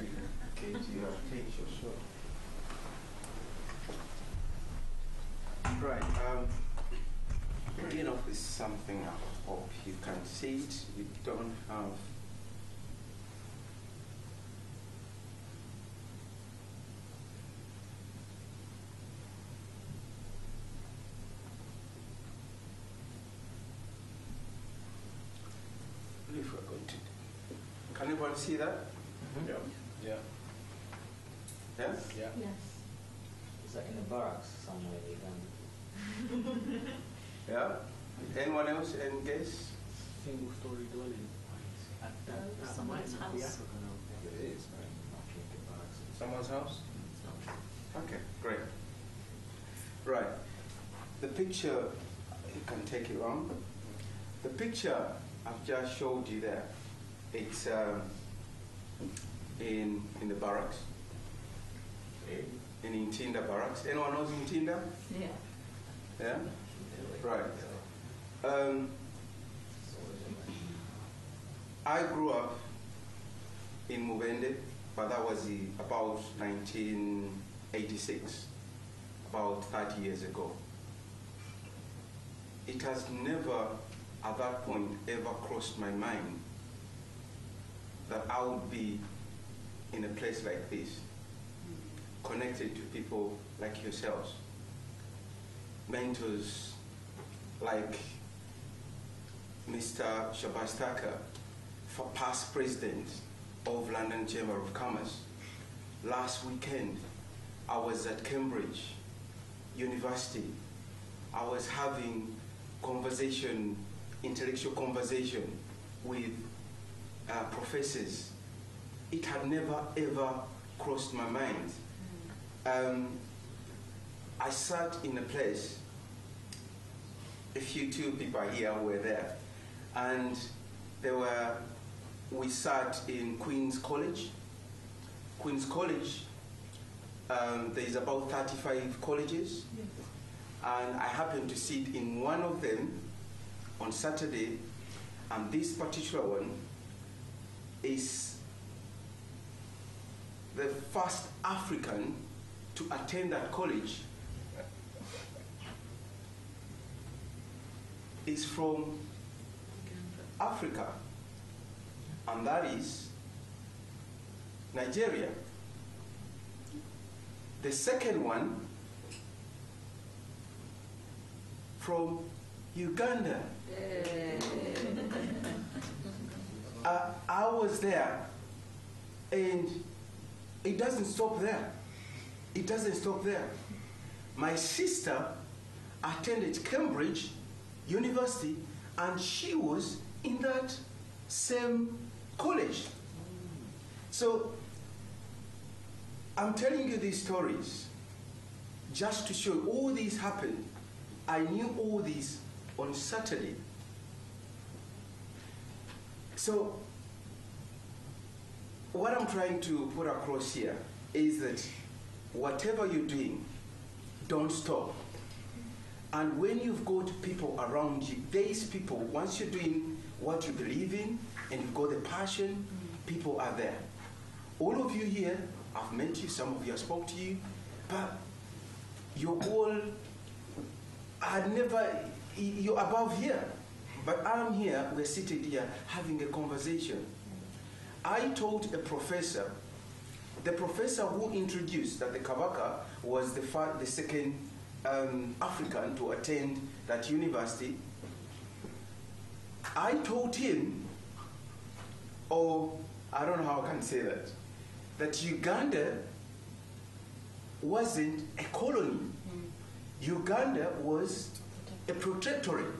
Speaker 10: get your attention. Sure. Right. Beginning off with something I hope you can see it. We don't have if we're going to. Can anyone see that?
Speaker 2: Mm-hmm. Yeah.
Speaker 10: Yes?
Speaker 2: Yeah.
Speaker 1: Yes.
Speaker 3: It's like in the barracks somewhere in Uganda.
Speaker 10: Yeah? Anyone else? Any guess?
Speaker 4: Single-story dwelling.
Speaker 6: Someone's house.
Speaker 2: It is, right? Someone's house?
Speaker 10: Okay, great. Right. The picture, you can take it on. The picture I've just showed you there, it's in the barracks, in Intinda barracks. Anyone knows Intinda?
Speaker 6: Yeah.
Speaker 10: Yeah? Right. I grew up in Mubende, but that was about 1986, about 30 years ago. It has never, at that point, ever crossed my mind that I would be in a place like this, connected to people like yourselves, mentors like Mr. Shabastaka, for past president of London Chamber of Commerce. Last weekend, I was at Cambridge University. I was having intellectual conversation with professors. It had never ever crossed my mind. I sat in a place, a few two people here were there, and we sat in Queen's College Queen's College, there is about 35 colleges, and I happened to sit in one of them on Saturday, and this particular one is the first African to attend that college. Is from Africa, and that is Nigeria. The second one from Uganda. I was there, and it doesn't stop there. It doesn't stop there. My sister attended Cambridge University, and she was in that same college. So I'm telling you these stories just to show all these happened. I knew all these on Saturday. So what I'm trying to put across here is that whatever you're doing, don't stop. And when you've got people around you, these people, once you're doing what you believe in and you've got the passion, people are there. All of you here, I've met you, some of you I spoke to you, but you're all, you're above here. But I'm here, we're seated here having a conversation. I told a professor, the professor who introduced that the Kabaka was the second African to attend that university. I told him, I don't know how I can say that Uganda wasn't a colony. Uganda was a protectorate.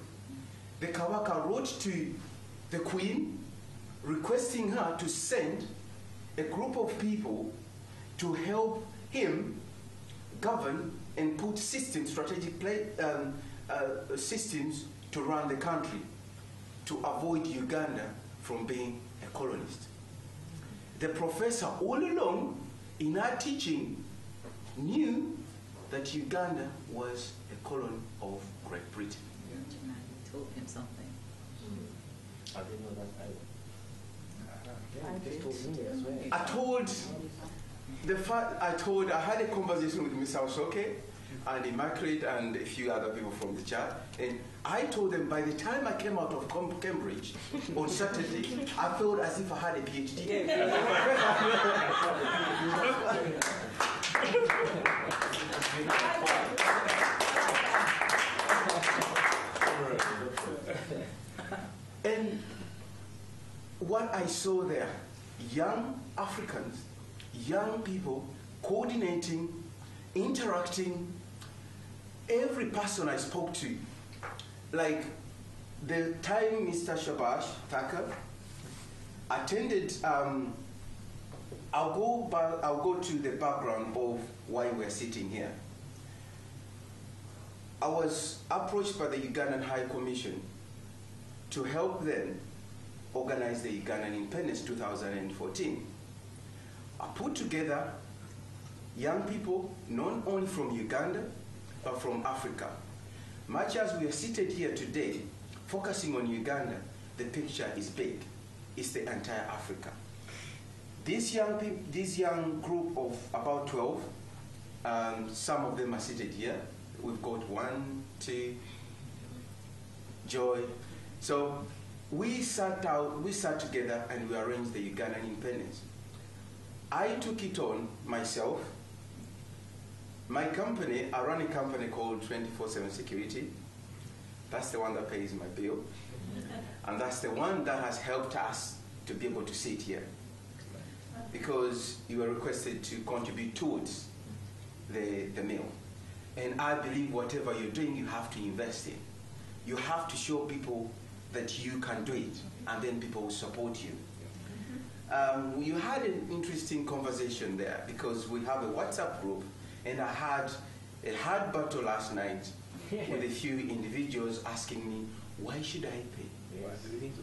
Speaker 10: The Kabaka wrote to the Queen requesting her to send a group of people to help him govern and put systems, strategic systems to run the country, to avoid Uganda from being a colonist. The professor all along in our teaching knew that Uganda was a colony of Great Britain.
Speaker 6: You taught him something.
Speaker 3: I didn't know that either.
Speaker 10: I had a conversation with Mr. Osoke and Immaculate and a few other people from the church, and I told them by the time I came out of Cambridge on Saturday, I felt as if I had a PhD. And what I saw there, young Africans, young people coordinating, interacting, every person I spoke to, like the time Mr. Shabash Taka attended, I'll go to the background of why we're sitting here. I was approached by the Ugandan High Commission to help them organize the Ugandan Independence 2014. I put together young people, not only from Uganda, but from Africa. Much as we are seated here today, focusing on Uganda, the picture is big. It's the entire Africa. This young group of about 12, some of them are seated here. We've got 1, 2, Joy. So we sat together and we arranged the Ugandan independence. I took it on myself. My company, I run a company called 24/7 Security. That's the one that pays my bill. And that's the one that has helped us to be able to sit here. Because you were requested to contribute towards the meal. And I believe whatever you're doing, you have to invest in. You have to show people that you can do it, and then people will support you. You had an interesting conversation there because we have a WhatsApp group, and I had a hard battle last night with a few individuals asking me, why should I pay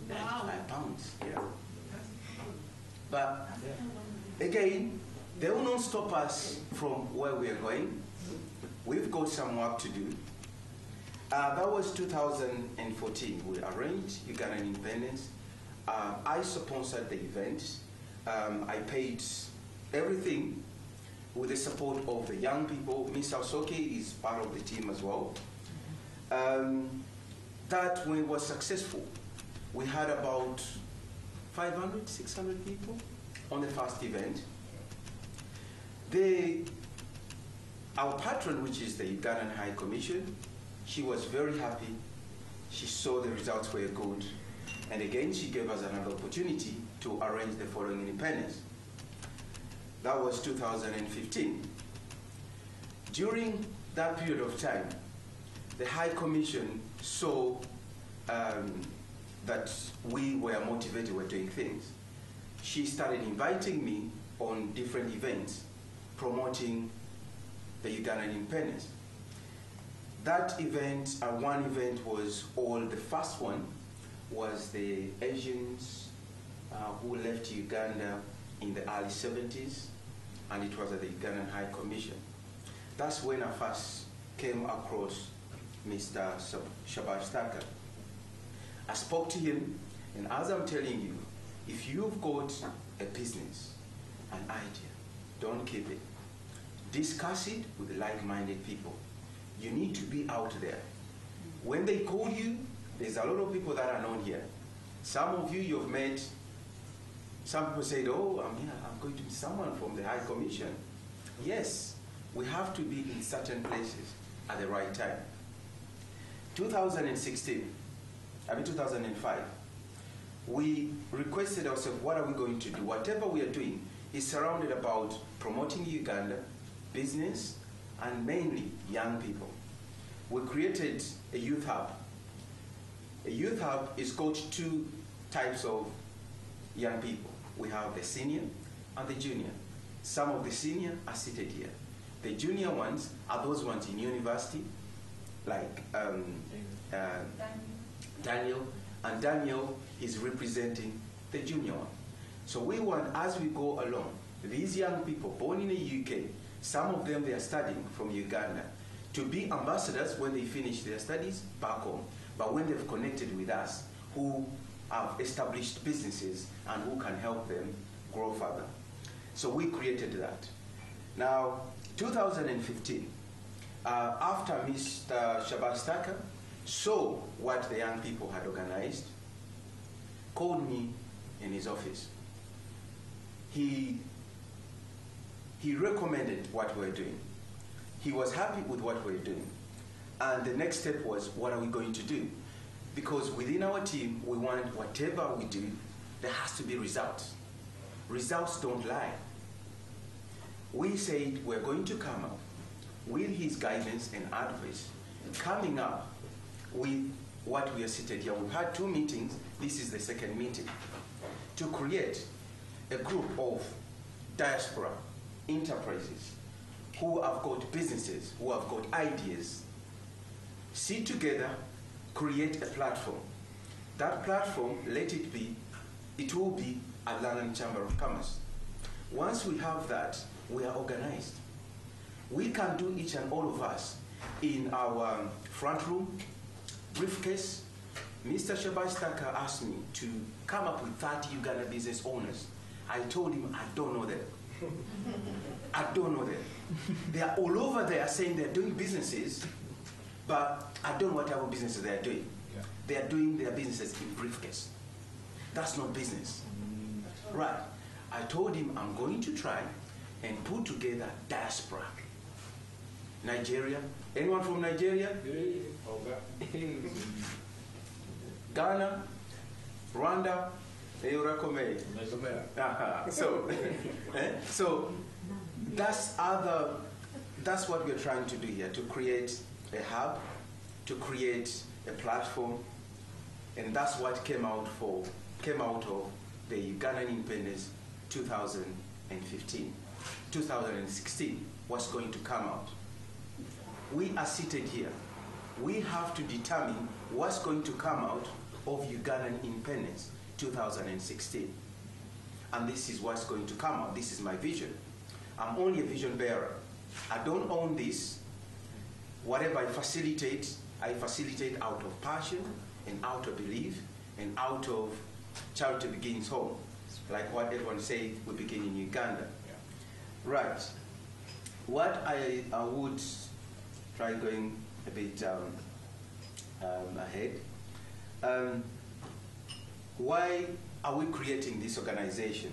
Speaker 10: £95? Yeah. But again, They will not stop us from where we are going. We've got some work to do. That was 2014. We arranged Ugandan independence. I sponsored the event. I paid everything with the support of the young people. Mr. Osoke is part of the team as well. That when it was successful, we had about 500, 600 people on the first event. Our patron, which is the Ugandan High Commission, she was very happy. She saw the results were good. And again, she gave us another opportunity to arrange the following independence. That was 2015. During that period of time, the High Commission saw that we were motivated, we were doing things. She started inviting me on different events, promoting the Ugandan independence. That event, one event was the first one was the Asians who left Uganda in the early 70s, and it was at the Ugandan High Commission. That's when I first came across Mr. Shabash Taka. I spoke to him, and as I'm telling you, if you've got a business, an idea, don't keep it. Discuss it with like-minded people. You need to be out there. When they call you, there's a lot of people that are known here. Some of you, you've met, some people said, oh, I'm here, I'm going to be someone from the High Commission. Yes, we have to be in certain places at the right time. 2005, we requested ourselves, what are we going to do? Whatever we are doing is surrounded about promoting Uganda, business, and mainly young people. We created a youth hub. A youth hub is got two types of young people. We have the senior and the junior. Some of the senior are seated here. The junior ones are those ones in university, like Daniel, and Daniel is representing the junior one. So we want, as we go along, these young people born in the UK, some of them they are studying from Uganda, to be ambassadors when they finish their studies back home, but when they've connected with us, who have established businesses and who can help them grow further. So we created that. Now, 2015, after Mr. Shabastaka saw what the young people had organized, called me in his office. He recommended what we're doing. He was happy with what we're doing. And the next step was, what are we going to do? Because within our team, we want whatever we do, there has to be results. Results don't lie. We said we're going to come up with his guidance and advice, coming up with what we are seated here. We've had 2 meetings. This is the second meeting. To create a group of diaspora enterprises who have got businesses, who have got ideas, sit together, create a platform. That platform, it will be a London Chamber of Commerce. Once we have that, we are organized. We can do each and all of us in our front room, briefcase. Mr. Shabastaka asked me to come up with 30 Uganda business owners. I told him, I don't know them. I don't know them. They are all over there saying they're doing businesses, but I don't know what type of businesses they are doing. Yeah. They are doing their businesses in briefcase. That's not business. Right. I told him I'm going to try and put together Diaspora. Nigeria. Anyone from Nigeria? Ghana, Rwanda, so that's what we're trying to do here, to create a hub, to create a platform, and that's what came out of the Ugandan independence 2015. 2016 was going to come out. We are seated here. We have to determine what's going to come out of Ugandan independence 2016. And this is what's going to come out. This is my vision. I'm only a vision bearer. I don't own this. Whatever I facilitate out of passion and out of belief and out of charity begins home. Like what everyone said, we begin in Uganda. Yeah. Right. What I would try going a bit ahead. Why are we creating this organization?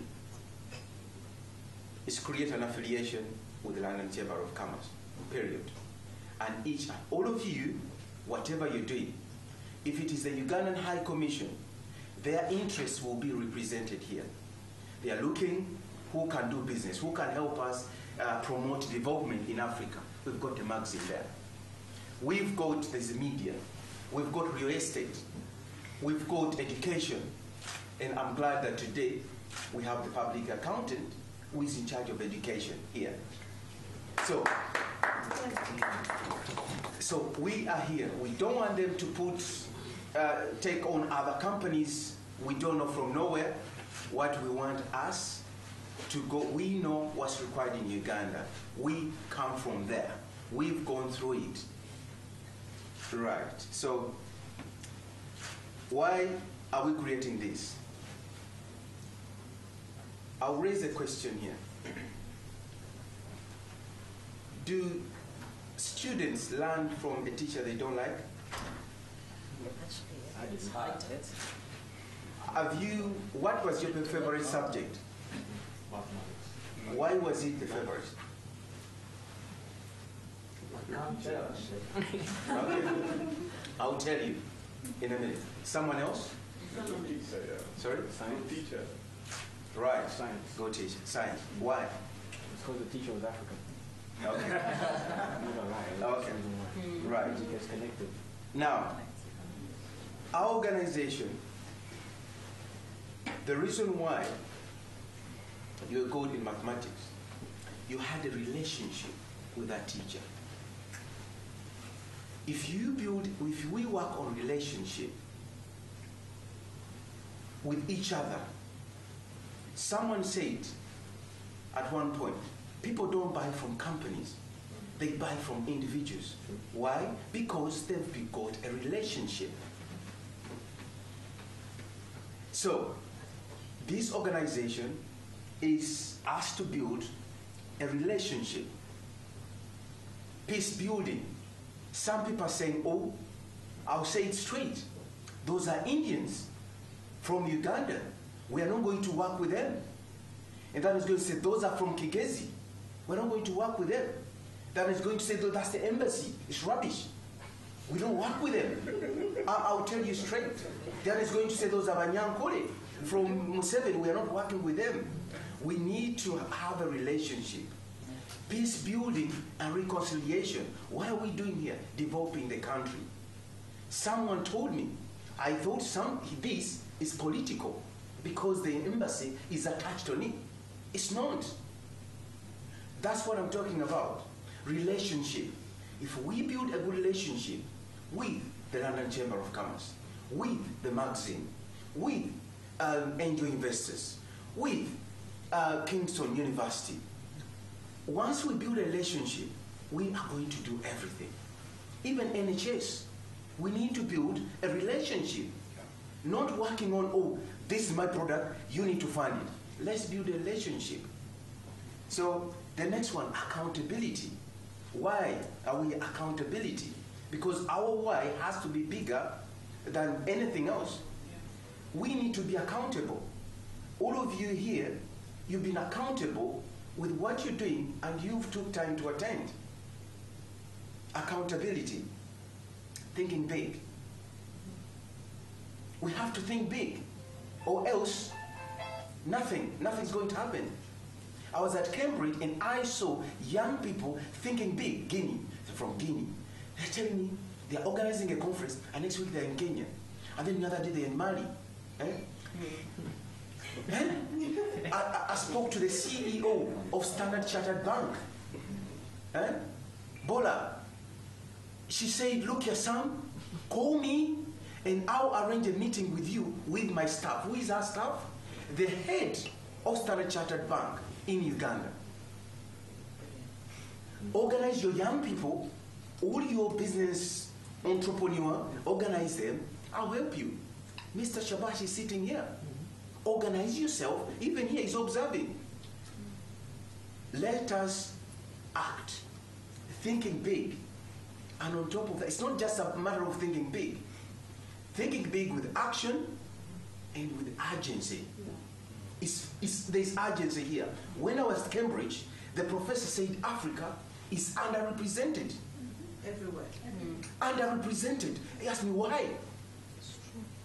Speaker 10: It's create an affiliation with the London Chamber of Commerce, period. And all of you, whatever you're doing, if it is the Ugandan High Commission, their interests will be represented here. They are looking who can do business, who can help us promote development in Africa. We've got the magazine there. We've got the media. We've got real estate. We've got education. And I'm glad that today we have the public accountant who is in charge of education here. So we are here. We don't want them to take on other companies we don't know from nowhere. What we want us to go, we know what's required in Uganda. We come from there. We've gone through it. Right. So why are we creating this? I'll raise a question here. Do students learn from a teacher they don't like? What was your favorite subject? Why was it the favorite? Okay. I'll tell you in a minute. Someone else? Sorry?
Speaker 4: Science teacher.
Speaker 10: Right.
Speaker 4: Science.
Speaker 10: Go teach. Science. Why?
Speaker 4: It's because the teacher was African.
Speaker 10: Okay. Okay. Right.
Speaker 4: It gets connected.
Speaker 10: Now, our organization, the reason why you're good in mathematics, you had a relationship with that teacher. If we work on relationship with each other, someone said at one point, people don't buy from companies, they buy from individuals. Why? Because they've got a relationship. So, this organization is asked to build a relationship, peace building. Some people are saying, oh, I'll say it straight. Those are Indians from Uganda. We are not going to work with them. And that is going to say, those are from Kigezi. We're not going to work with them. That is going to say, that's the embassy. It's rubbish. We don't work with them. I'll tell you straight. That is going to say, those are Banyankole from Museveni. We are not working with them. We need to have a relationship. Peace building and reconciliation. What are we doing here? Developing the country. Someone told me, I thought this is political because the embassy is attached on it. It's not. That's what I'm talking about. Relationship. If we build a good relationship with the London Chamber of Commerce, with the magazine, with angel investors, with Kingston University, once we build a relationship, we are going to do everything. Even NHS, we need to build a relationship. Not working on, oh, this is my product, you need to fund it. Let's build a relationship. So the next one, accountability. Why are we accountability? Because our why has to be bigger than anything else. We need to be accountable. All of you here, you've been accountable with what you're doing and you've took time to attend. Accountability. Thinking big. We have to think big, or else nothing's going to happen. I was at Cambridge and I saw young people thinking big. Guinea, from Guinea. They're telling me they're organizing a conference and next week they're in Kenya. And then the other day they're in Mali. I spoke to the CEO of Standard Chartered Bank. Bola. She said, look here, Sam, call me and I'll arrange a meeting with you with my staff. Who is our staff? The head of Standard Chartered Bank in Uganda. Organize your young people, all your business entrepreneur, organize them. I'll help you. Mr. Shabash is sitting here. Organize yourself. Even here, he's observing. Let us act, thinking big. And on top of that, it's not just a matter of thinking big. Thinking big with action and with urgency. There's urgency here. When I was at Cambridge, the professor said Africa is underrepresented.
Speaker 5: Everywhere.
Speaker 10: Underrepresented. He asked me why.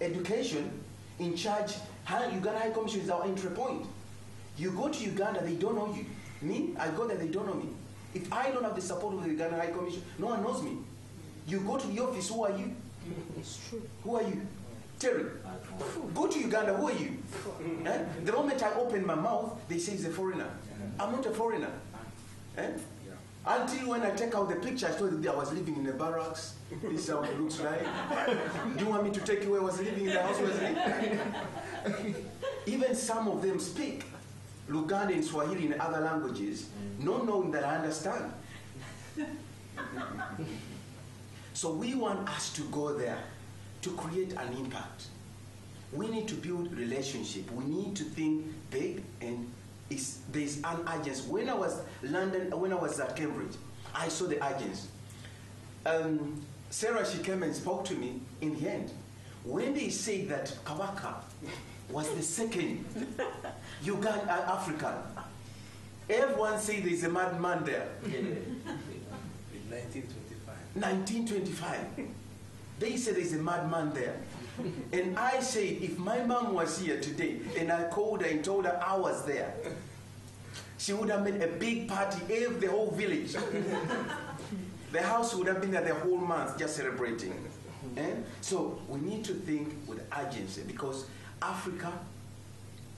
Speaker 10: Education in charge, Uganda High Commission is our entry point. You go to Uganda, they don't know you. Me, I go there, they don't know me. If I don't have the support of the Uganda High Commission, no one knows me. You go to the office, who are you?
Speaker 5: It's true.
Speaker 10: Who are you? Terry. Go to Uganda, who are you? The moment I open my mouth, they say he's a foreigner. I'm not a foreigner. Until when I take out the picture, I told you I was living in the barracks. This is how it looks like. Do you want me to take you where I was living in the house? Even some of them speak Luganda and Swahili in other languages, not knowing that I understand. So we want us to go there to create an impact. We need to build relationship. We need to think big, and there's an urgency. When I was at Cambridge, I saw the urgency. Sarah, she came and spoke to me in the end. When they said that Kawaka was the second Ugandan African, everyone said there's a madman there.
Speaker 2: In 1925.
Speaker 10: 1925. They said there's a madman there. And I said, if my mom was here today and I called her and told her I was there, she would have made a big party, the whole village. The house would have been there the whole month just celebrating. So we need to think with urgency, because Africa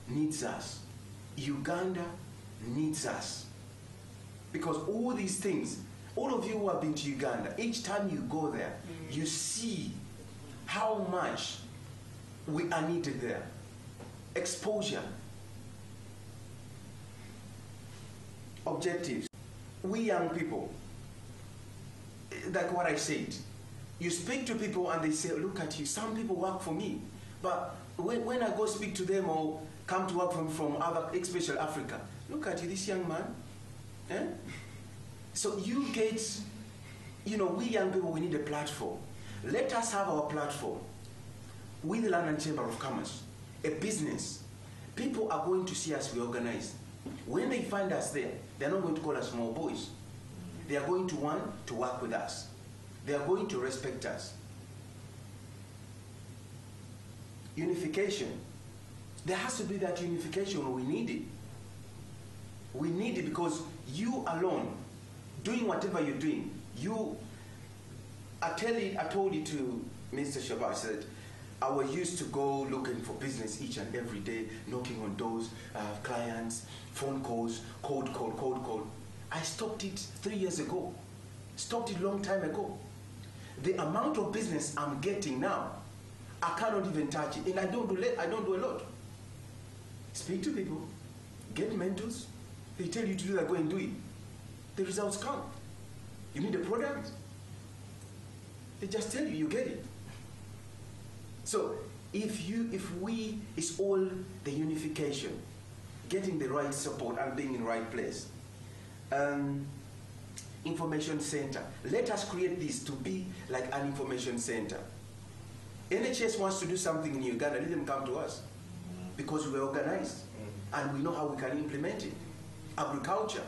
Speaker 10: needs us. Uganda needs us. Because all these things, all of you who have been to Uganda, each time you go there, you see how much we are needed there. Exposure. Objectives. We young people, like what I said, you speak to people and they say, look at you, some people work for me. But when I go speak to them or come to work from other, especially Africa, look at you, this young man. So you get, we young people, we need a platform. Let us have our platform with the London Chamber of Commerce, a business. People are going to see us reorganize. When they find us there, they're not going to call us small boys. They are going to want to work with us. They are going to respect us. Unification. There has to be that unification. We need it. We need it because you alone, doing whatever you're doing, I told it to Mr. Shabash, said, I was used to go looking for business each and every day, knocking on doors, clients, phone calls, cold. I stopped it 3 years ago. Stopped it a long time ago. The amount of business I'm getting now, I cannot even touch it. And I don't do a lot. Speak to people, get mentors. They tell you to do that, go and do it. The results come. You need a product. They just tell you, you get it. So it's all the unification, getting the right support and being in the right place. Information center. Let us create this to be like an information center. NHS wants to do something in Uganda, let them come to us because we're organized and we know how we can implement it. Agriculture.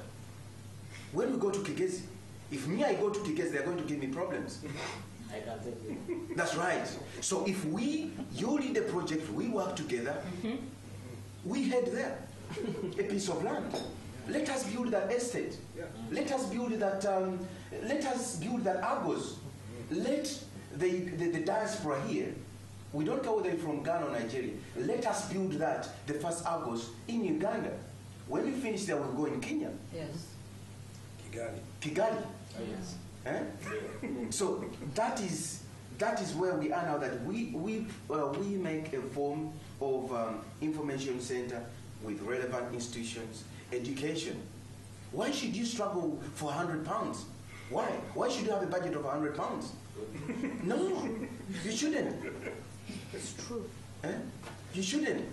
Speaker 10: When we go to Kigezi, if I go to Kigezi, they're going to give me problems.
Speaker 3: I can take it.
Speaker 10: That's right. So if you lead the project, we work together, we head there, a piece of land. Let us build that estate. Let us build that. Argos. Let the diaspora here. We don't care whether they're from Ghana or Nigeria. Let us build that, the first Argos in Uganda. When we finish there, we'll go in Kenya.
Speaker 8: Yes.
Speaker 10: Kigali.
Speaker 8: Oh, yes.
Speaker 10: So that is where we are now. That we make a form of information center with relevant institutions, education. Why should you struggle for £100? Why? Why should you have a budget of £100? No, you shouldn't.
Speaker 5: It's true.
Speaker 10: You shouldn't.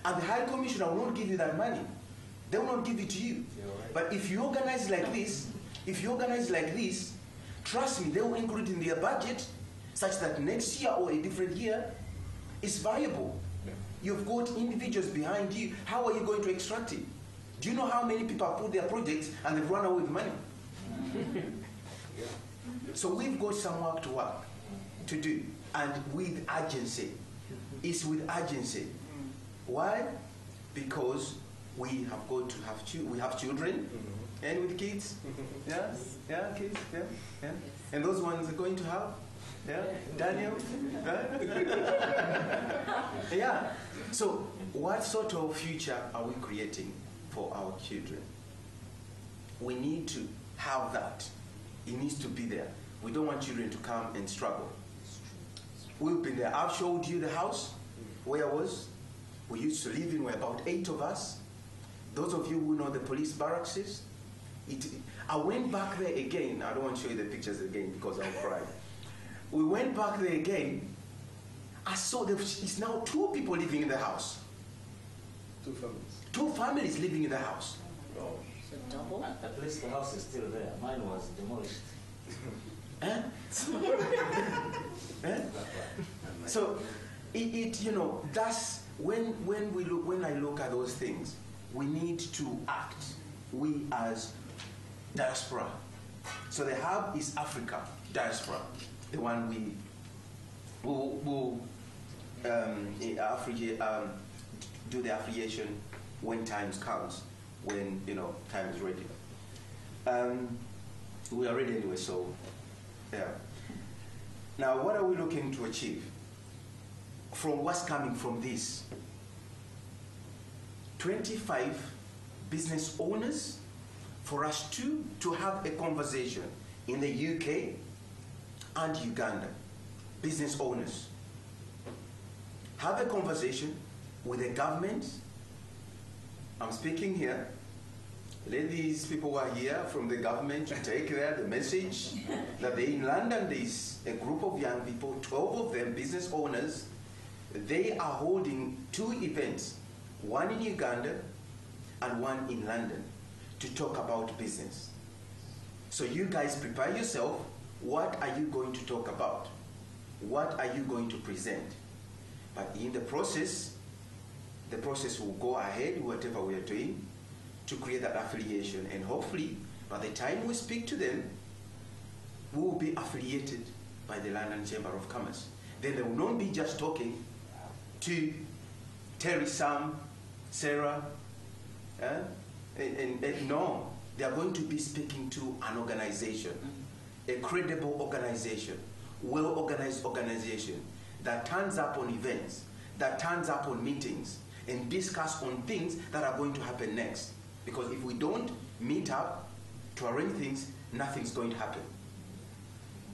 Speaker 10: And the High Commissioner will not give you that money. They will not give it to you. But if you organize like this, trust me, they will include it in their budget such that next year or a different year is viable. You've got individuals behind you. How are you going to extract it? Do you know how many people have put their projects and they've run away with money? So we've got some work to do, and with urgency. It's with urgency. Why? Because we have got to have children, and with kids, kids, and those ones are going to have, Daniel, So, what sort of future are we creating for our children? We need to have that. It needs to be there. We don't want children to come and struggle. We've been there. I've showed you the house where I was. We used to live in, we're about 8 of us. Those of you who know the police barracks, I went back there again. I don't want to show you the pictures again because I'll cry. We went back there again. I saw it's now 2 people living in the house.
Speaker 2: 2 families.
Speaker 10: 2 families living in the house.
Speaker 6: So double?
Speaker 3: At least the house is still there. Mine was demolished.
Speaker 10: So, that's when I look at those things, we need to act. We as Diaspora. So the hub is Africa, Diaspora, the one we will do the affiliation when times comes, when time is ready. We are ready anyway, so yeah. Now, what are we looking to achieve from what's coming from this? 25 business owners for us to have a conversation in the UK and Uganda. Business owners. Have a conversation with the government. I'm speaking here. Let these people who are here from the government to take the message that in London there's a group of young people, 12 of them business owners. They are holding 2 events, one in Uganda and one in London, to talk about business. So you guys prepare yourself. What are you going to talk about? What are you going to present? But in the process will go ahead, whatever we are doing, to create that affiliation. And hopefully, by the time we speak to them, we will be affiliated by the London Chamber of Commerce. Then they will not be just talking to Terry, Sam, Sarah, and no, they are going to be speaking to an organization, a credible organization, well-organized organization that turns up on events, that turns up on meetings, and discuss on things that are going to happen next. Because if we don't meet up to arrange things, nothing's going to happen.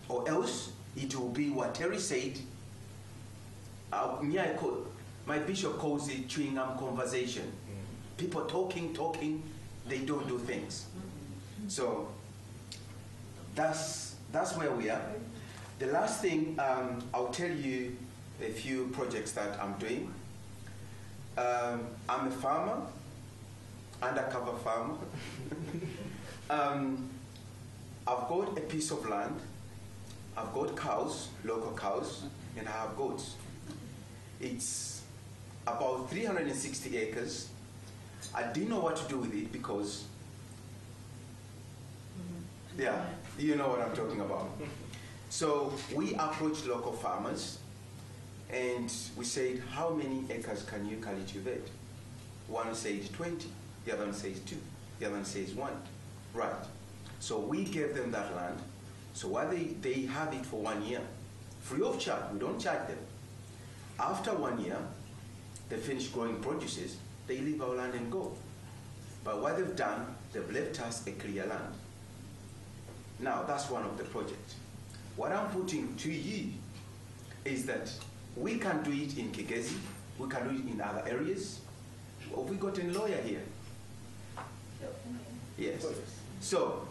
Speaker 10: Or else, it will be what Terry said. My bishop calls it chewing gum conversation. People talking, they don't do things. So that's where we are. The last thing, I'll tell you a few projects that I'm doing. I'm a farmer, undercover farmer. I've got a piece of land. I've got cows, local cows, and I have goats. It's about 360 acres. I didn't know what to do with it because, yeah, you know what I'm talking about. So we approached local farmers and we said, how many acres can you cultivate? One said 20, the other one says 2, the other one says 1. Right. So we gave them that land. So while they have it for 1 year, free of charge, we don't charge them. After 1 year, they finish growing produces, they leave our land and go. But what they've done, they've left us a clear land. Now, that's one of the projects. What I'm putting to you is that we can do it in Kigezi, we can do it in other areas. Have we got a lawyer here? Yes. So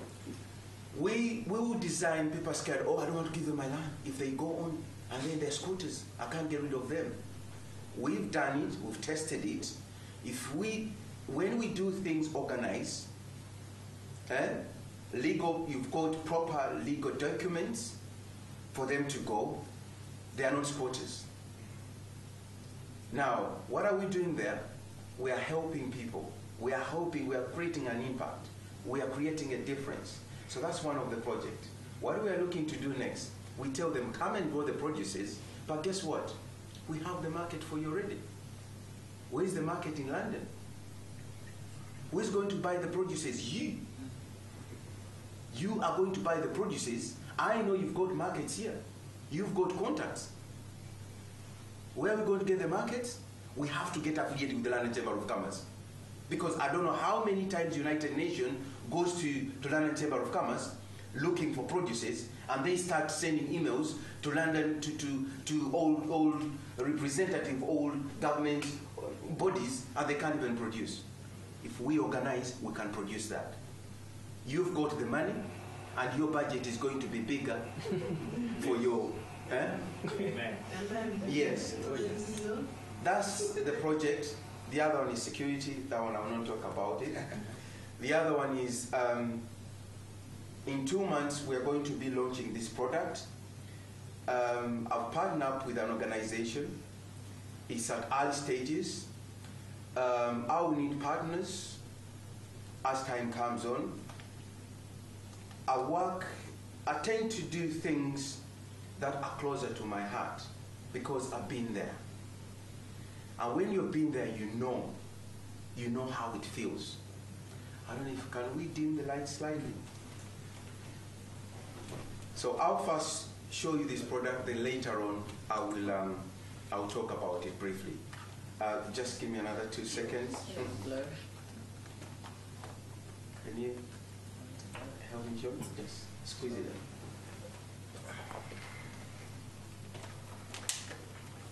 Speaker 10: we will design, people scared, oh, I don't want to give them my land. If they go on and then they're squatters, I can't get rid of them. We've done it, we've tested it. When we do things organized, you've got proper legal documents for them to go, they are not squatters. Now, what are we doing there? We are helping people. We are creating an impact. We are creating a difference. So that's one of the projects. What we are looking to do next, we tell them, come and grow the produces, but guess what? We have the market for you already. Where is the market in London? Who is going to buy the produces? You. You are going to buy the produces. I know you've got markets here. You've got contacts. Where are we going to get the markets? We have to get affiliated with the London Chamber of Commerce. Because I don't know how many times United Nations goes to London Chamber of Commerce looking for produces, and they start sending emails to London, to all representative, all government bodies, and they can't even produce. If we organize, we can produce that. You've got the money, and your budget is going to be bigger for your... Yes. That's the project. The other one is security. That one I will not talk about it. The other one is, in 2 months, we are going to be launching this product. I've partnered up with an organization. It's at early stages. I will need partners as time comes on. I tend to do things that are closer to my heart because I've been there. And when you've been there, you know how it feels. I don't know if, can we dim the light slightly? So I'll first show you this product, then later on I'll talk about it briefly. Just give me another 2 seconds. Can you help me show me? Just squeeze it in.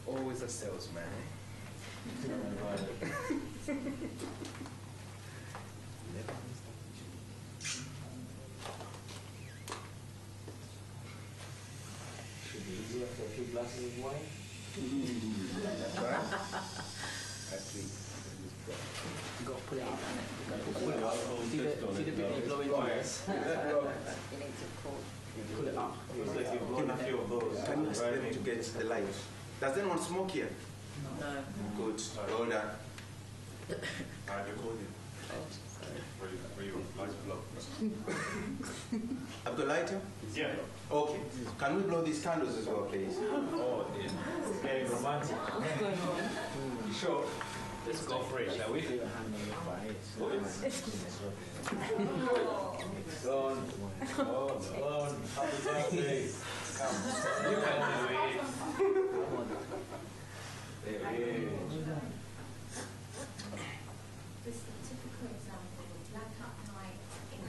Speaker 2: Always a salesman, eh?
Speaker 3: Should be easier for a few glasses of wine.
Speaker 2: That's right. Actually,
Speaker 11: you got to put it up. See the bit you blow into it? You need to pull it up.
Speaker 10: It's like you've blown a few of those. Can you ask them to get the light? Does anyone smoke here?
Speaker 6: No.
Speaker 10: Good. Well done.
Speaker 12: I'm recording. Where you light blow?
Speaker 10: I've got lighter?
Speaker 12: Yeah.
Speaker 10: Okay. Can we blow these candles as well, please?
Speaker 12: Oh, yeah.
Speaker 3: It's getting romantic.
Speaker 6: What's going on?
Speaker 12: Sure. Let's go for it, shall we?
Speaker 3: Gone. Gone. Happy birthday. Come.
Speaker 12: You can do it.
Speaker 13: This is a typical example of black at night in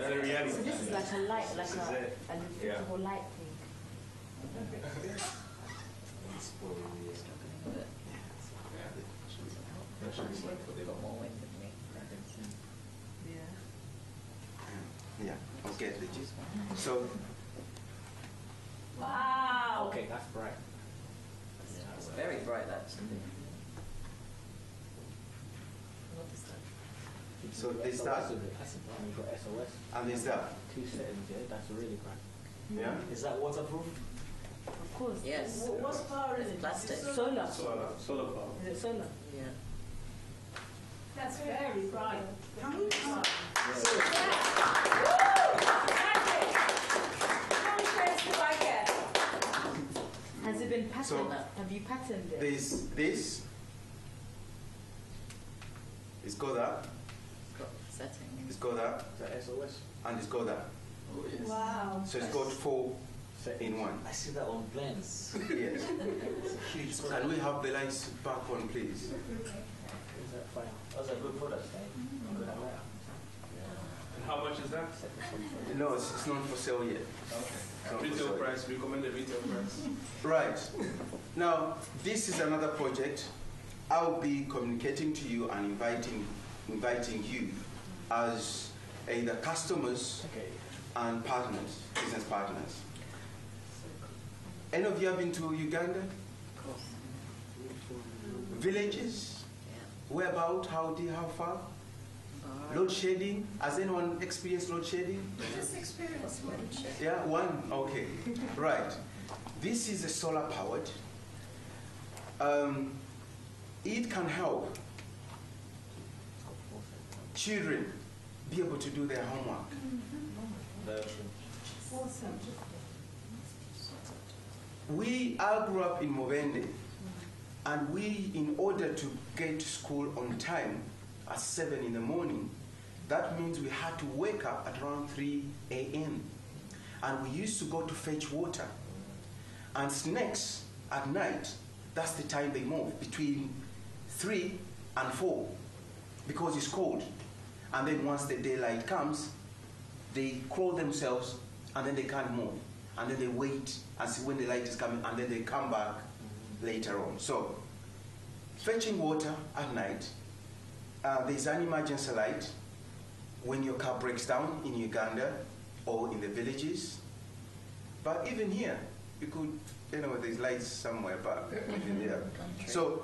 Speaker 12: The reality.
Speaker 11: So this is like a light, like an invisible light thing.
Speaker 10: Yeah, okay. So,
Speaker 1: Wow.
Speaker 11: Okay, that's bright.
Speaker 6: It's very bright, actually.
Speaker 10: so there's that,
Speaker 3: And you've got SOS.
Speaker 10: and there's that.
Speaker 3: 2 settings, yeah? That's really bright.
Speaker 10: Yeah?
Speaker 3: Is that waterproof?
Speaker 11: Of course.
Speaker 6: Yes.
Speaker 5: What's power is
Speaker 6: It's
Speaker 5: it?
Speaker 6: plastic.
Speaker 11: Solar.
Speaker 12: Solar power.
Speaker 11: Is it solar?
Speaker 6: Yeah.
Speaker 1: That's very bright.
Speaker 5: Can we
Speaker 11: Has it been patented?
Speaker 10: So,
Speaker 11: Have you patented it?
Speaker 10: This, it's got that,
Speaker 6: Got setting.
Speaker 10: it's got that,
Speaker 3: Is that SOS?
Speaker 10: and it's got that.
Speaker 6: Oh, yes.
Speaker 1: Wow.
Speaker 10: So it's got 4 in 1.
Speaker 3: I see that on plans.
Speaker 10: Yes.
Speaker 3: It's a huge product.
Speaker 10: Can we have the lights back on, please?
Speaker 3: Is that fine? Those are good products, eh? Good, I like
Speaker 12: And how much is that?
Speaker 10: No, it's not for sale yet.
Speaker 12: Okay. Retail price, recommended retail price.
Speaker 10: Right. Now, this is another project. I'll be communicating to you and inviting inviting you as either customers and partners, business partners. Any of you have been to Uganda?
Speaker 6: Of course.
Speaker 10: Villages?
Speaker 6: Yeah.
Speaker 10: Whereabout? How far?
Speaker 6: Borough.
Speaker 10: Load shedding? Has anyone experienced load shedding?
Speaker 13: Just experience load shedding.
Speaker 10: Yeah, one? Okay. Right. This is a solar powered. It can help children be able to do their homework.
Speaker 13: Awesome.
Speaker 10: I grew up in Movende, and we, in order to get to school on time at 7 in the morning, that means we had to wake up at around 3 a.m. And we used to go to fetch water. And snakes at night, that's the time they move, between 3 and 4, because it's cold. And then once the daylight comes, they crawl themselves, and then they can't move. And then they wait and see when the light is coming, and then they come back later on. So, fetching water at night, there's an emergency light when your car breaks down in Uganda or in the villages. But even here, you could, there's lights somewhere, but even there. So,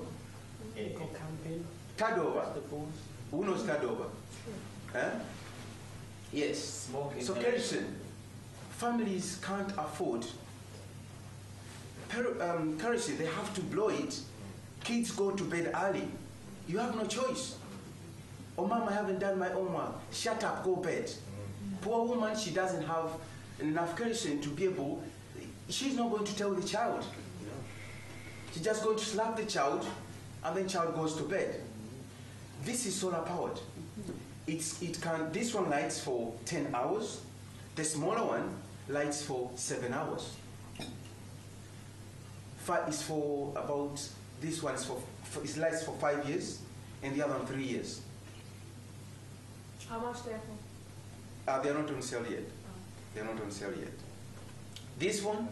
Speaker 10: Tadova. Who knows Tadova? Huh? Yes. So, kerosene. Families can't afford kerosene. They have to blow it. Kids go to bed early. You have no choice. Oh, Mom, I haven't done my homework. Shut up, go bed. Poor woman, she doesn't have enough kerosene to be able. She's not going to tell the child. She's just going to slap the child, and then child goes to bed. This is solar powered. This one lights for 10 hours. The smaller one lights for 7 hours. Is for about, this one is it lights for 5 years, and the other one 3 years.
Speaker 13: How much they're for?
Speaker 10: They're not on sale yet. They're not on sale yet. This one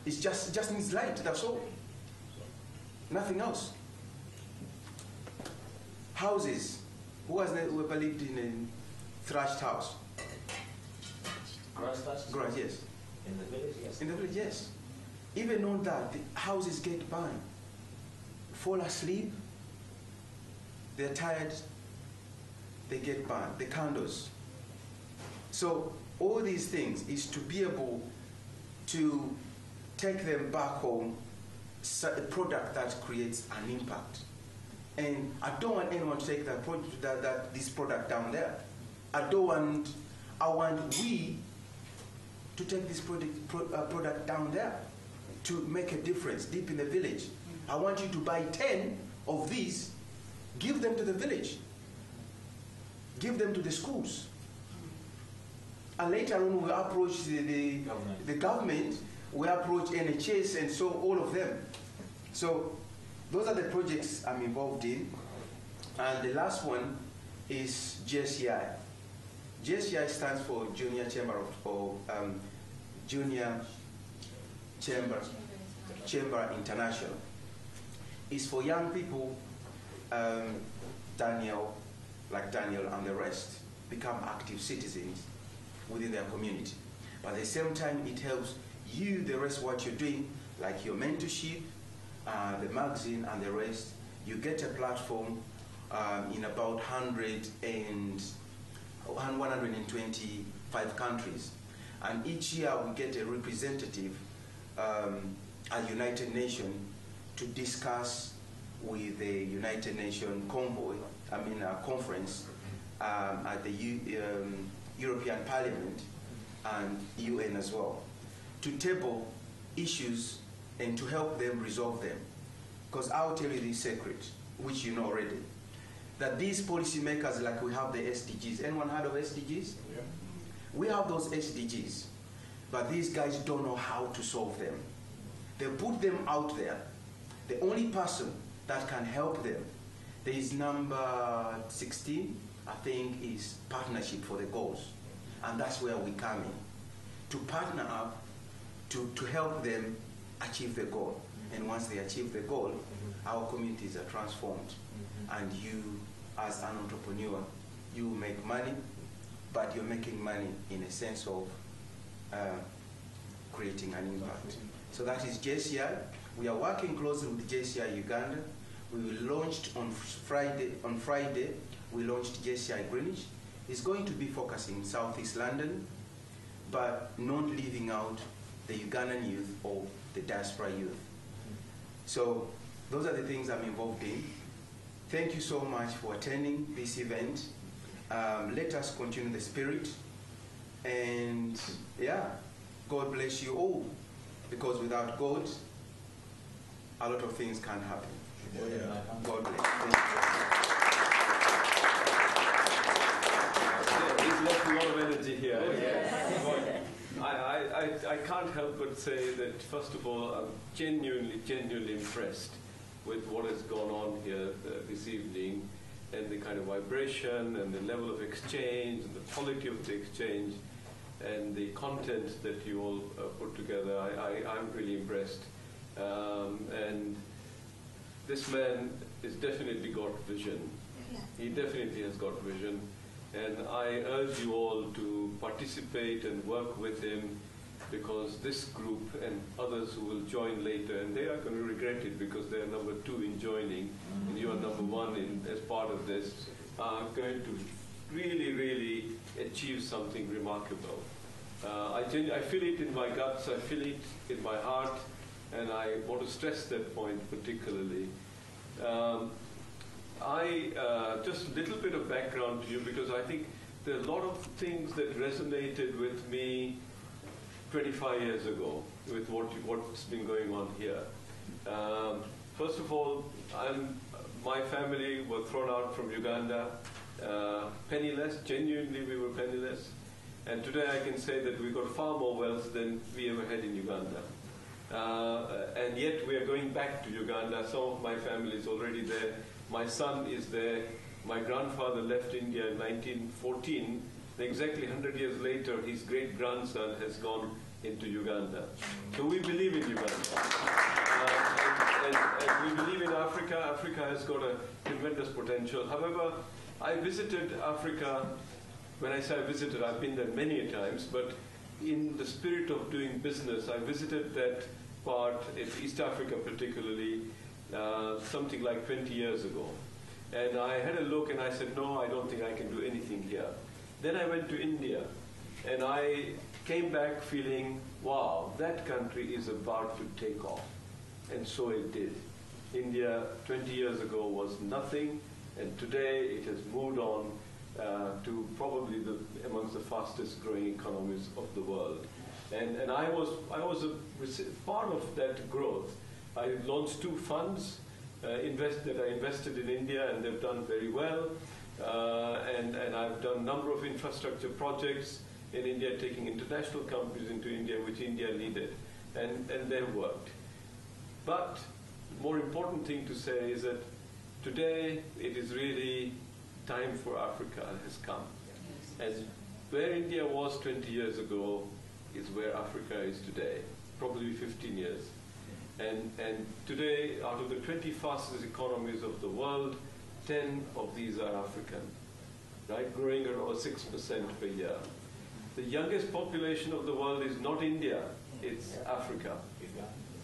Speaker 10: is just needs light, that's all. Nothing else. Houses. Who has ever lived in a thrashed house? Grass, yes.
Speaker 3: In the village, yes.
Speaker 10: In the village, yes. Even on that, the houses get burned. Fall asleep, they're tired, they get burned. The candles. So all these things is to be able to take them back home, a product that creates an impact. And I don't want anyone to take this product down there. I want we to take this product down there to make a difference deep in the village. I want you to buy 10 of these, give them to the village, give them to the schools. And later on we approach the government, we approach NHS, and so all of them. So those are the projects I'm involved in. And the last one is JCI. JCI stands for Junior Chamber International. It's for young people, Daniel and the rest, become active citizens within their community. But at the same time, it helps you, the rest, what you're doing, like your mentorship, the magazine and the rest. You get a platform in about 125 countries. And each year we get a representative at United Nations to discuss with the United Nations conference at the European Parliament and UN as well, to table issues and to help them resolve them. Because I'll tell you this secret, which you know already, that these policymakers, like we have the SDGs. Anyone heard of SDGs? Yeah. We have those SDGs, but these guys don't know how to solve them. They put them out there. The only person that can help them, there is number 16, I think, is partnership for the goals. And that's where we come in, to partner up to help them achieve the goal. And once they achieve the goal, our communities are transformed. And you as an entrepreneur, you make money, but you're making money in a sense of creating an impact. So that is JCI. We are working closely with JCI Uganda. We launched on Friday. On Friday, we launched JCI Greenwich. It's going to be focusing Southeast London, but not leaving out the Ugandan youth or the diaspora youth. So those are the things I'm involved in. Thank you so much for attending this event. Let us continue the spirit. And yeah, God bless you all. Because without God, a lot of things can't happen. God bless.
Speaker 7: He's left a lot of energy here. I can't help but say that, first of all, I'm genuinely impressed with what has gone on here this evening, and the kind of vibration and the level of exchange and the quality of the exchange and the content that you all put together. I'm really impressed. And this man has definitely got vision. He definitely has got vision. And I urge you all to participate and work with him, because this group and others who will join later, and they are going to regret it because they are number 2 in joining, and you are number 1 as part of this, are going to really achieve something remarkable. I feel it in my guts, I feel it in my heart, and I want to stress that point particularly. Just a little bit of background to you, because I think there are a lot of things that resonated with me 25 years ago with what's been going on here. First of all, my family were thrown out from Uganda, penniless. Genuinely, we were penniless. And today I can say that we got far more wealth than we ever had in Uganda. And yet we are going back to Uganda. Some of my family is already there. My son is there. My grandfather left India in 1914. Exactly 100 years later, his great-grandson has gone into Uganda. So we believe in Uganda. And we believe in Africa. Africa has got a tremendous potential. However, I visited Africa. When I say I visited, I've been there many times, but in the spirit of doing business, I visited that part, in East Africa particularly, something like 20 years ago. And I had a look and I said, no, I don't think I can do anything here. Then I went to India, and I came back feeling, wow, that country is about to take off. And so it did. India 20 years ago was nothing, and today it has moved on to probably amongst the fastest growing economies of the world. And I was a part of that growth. I launched 2 funds that I invested in India, and they've done very well. And I've done a number of infrastructure projects in India, taking international companies into India, which India needed, and they've worked. But the more important thing to say is that today it is really time for Africa has come. As where India was 20 years ago is where Africa is today, probably 15 years. And today, out of the 20 fastest economies of the world, 10 of these are African, right? Growing at about 6% per year. The youngest population of the world is not India, it's Africa.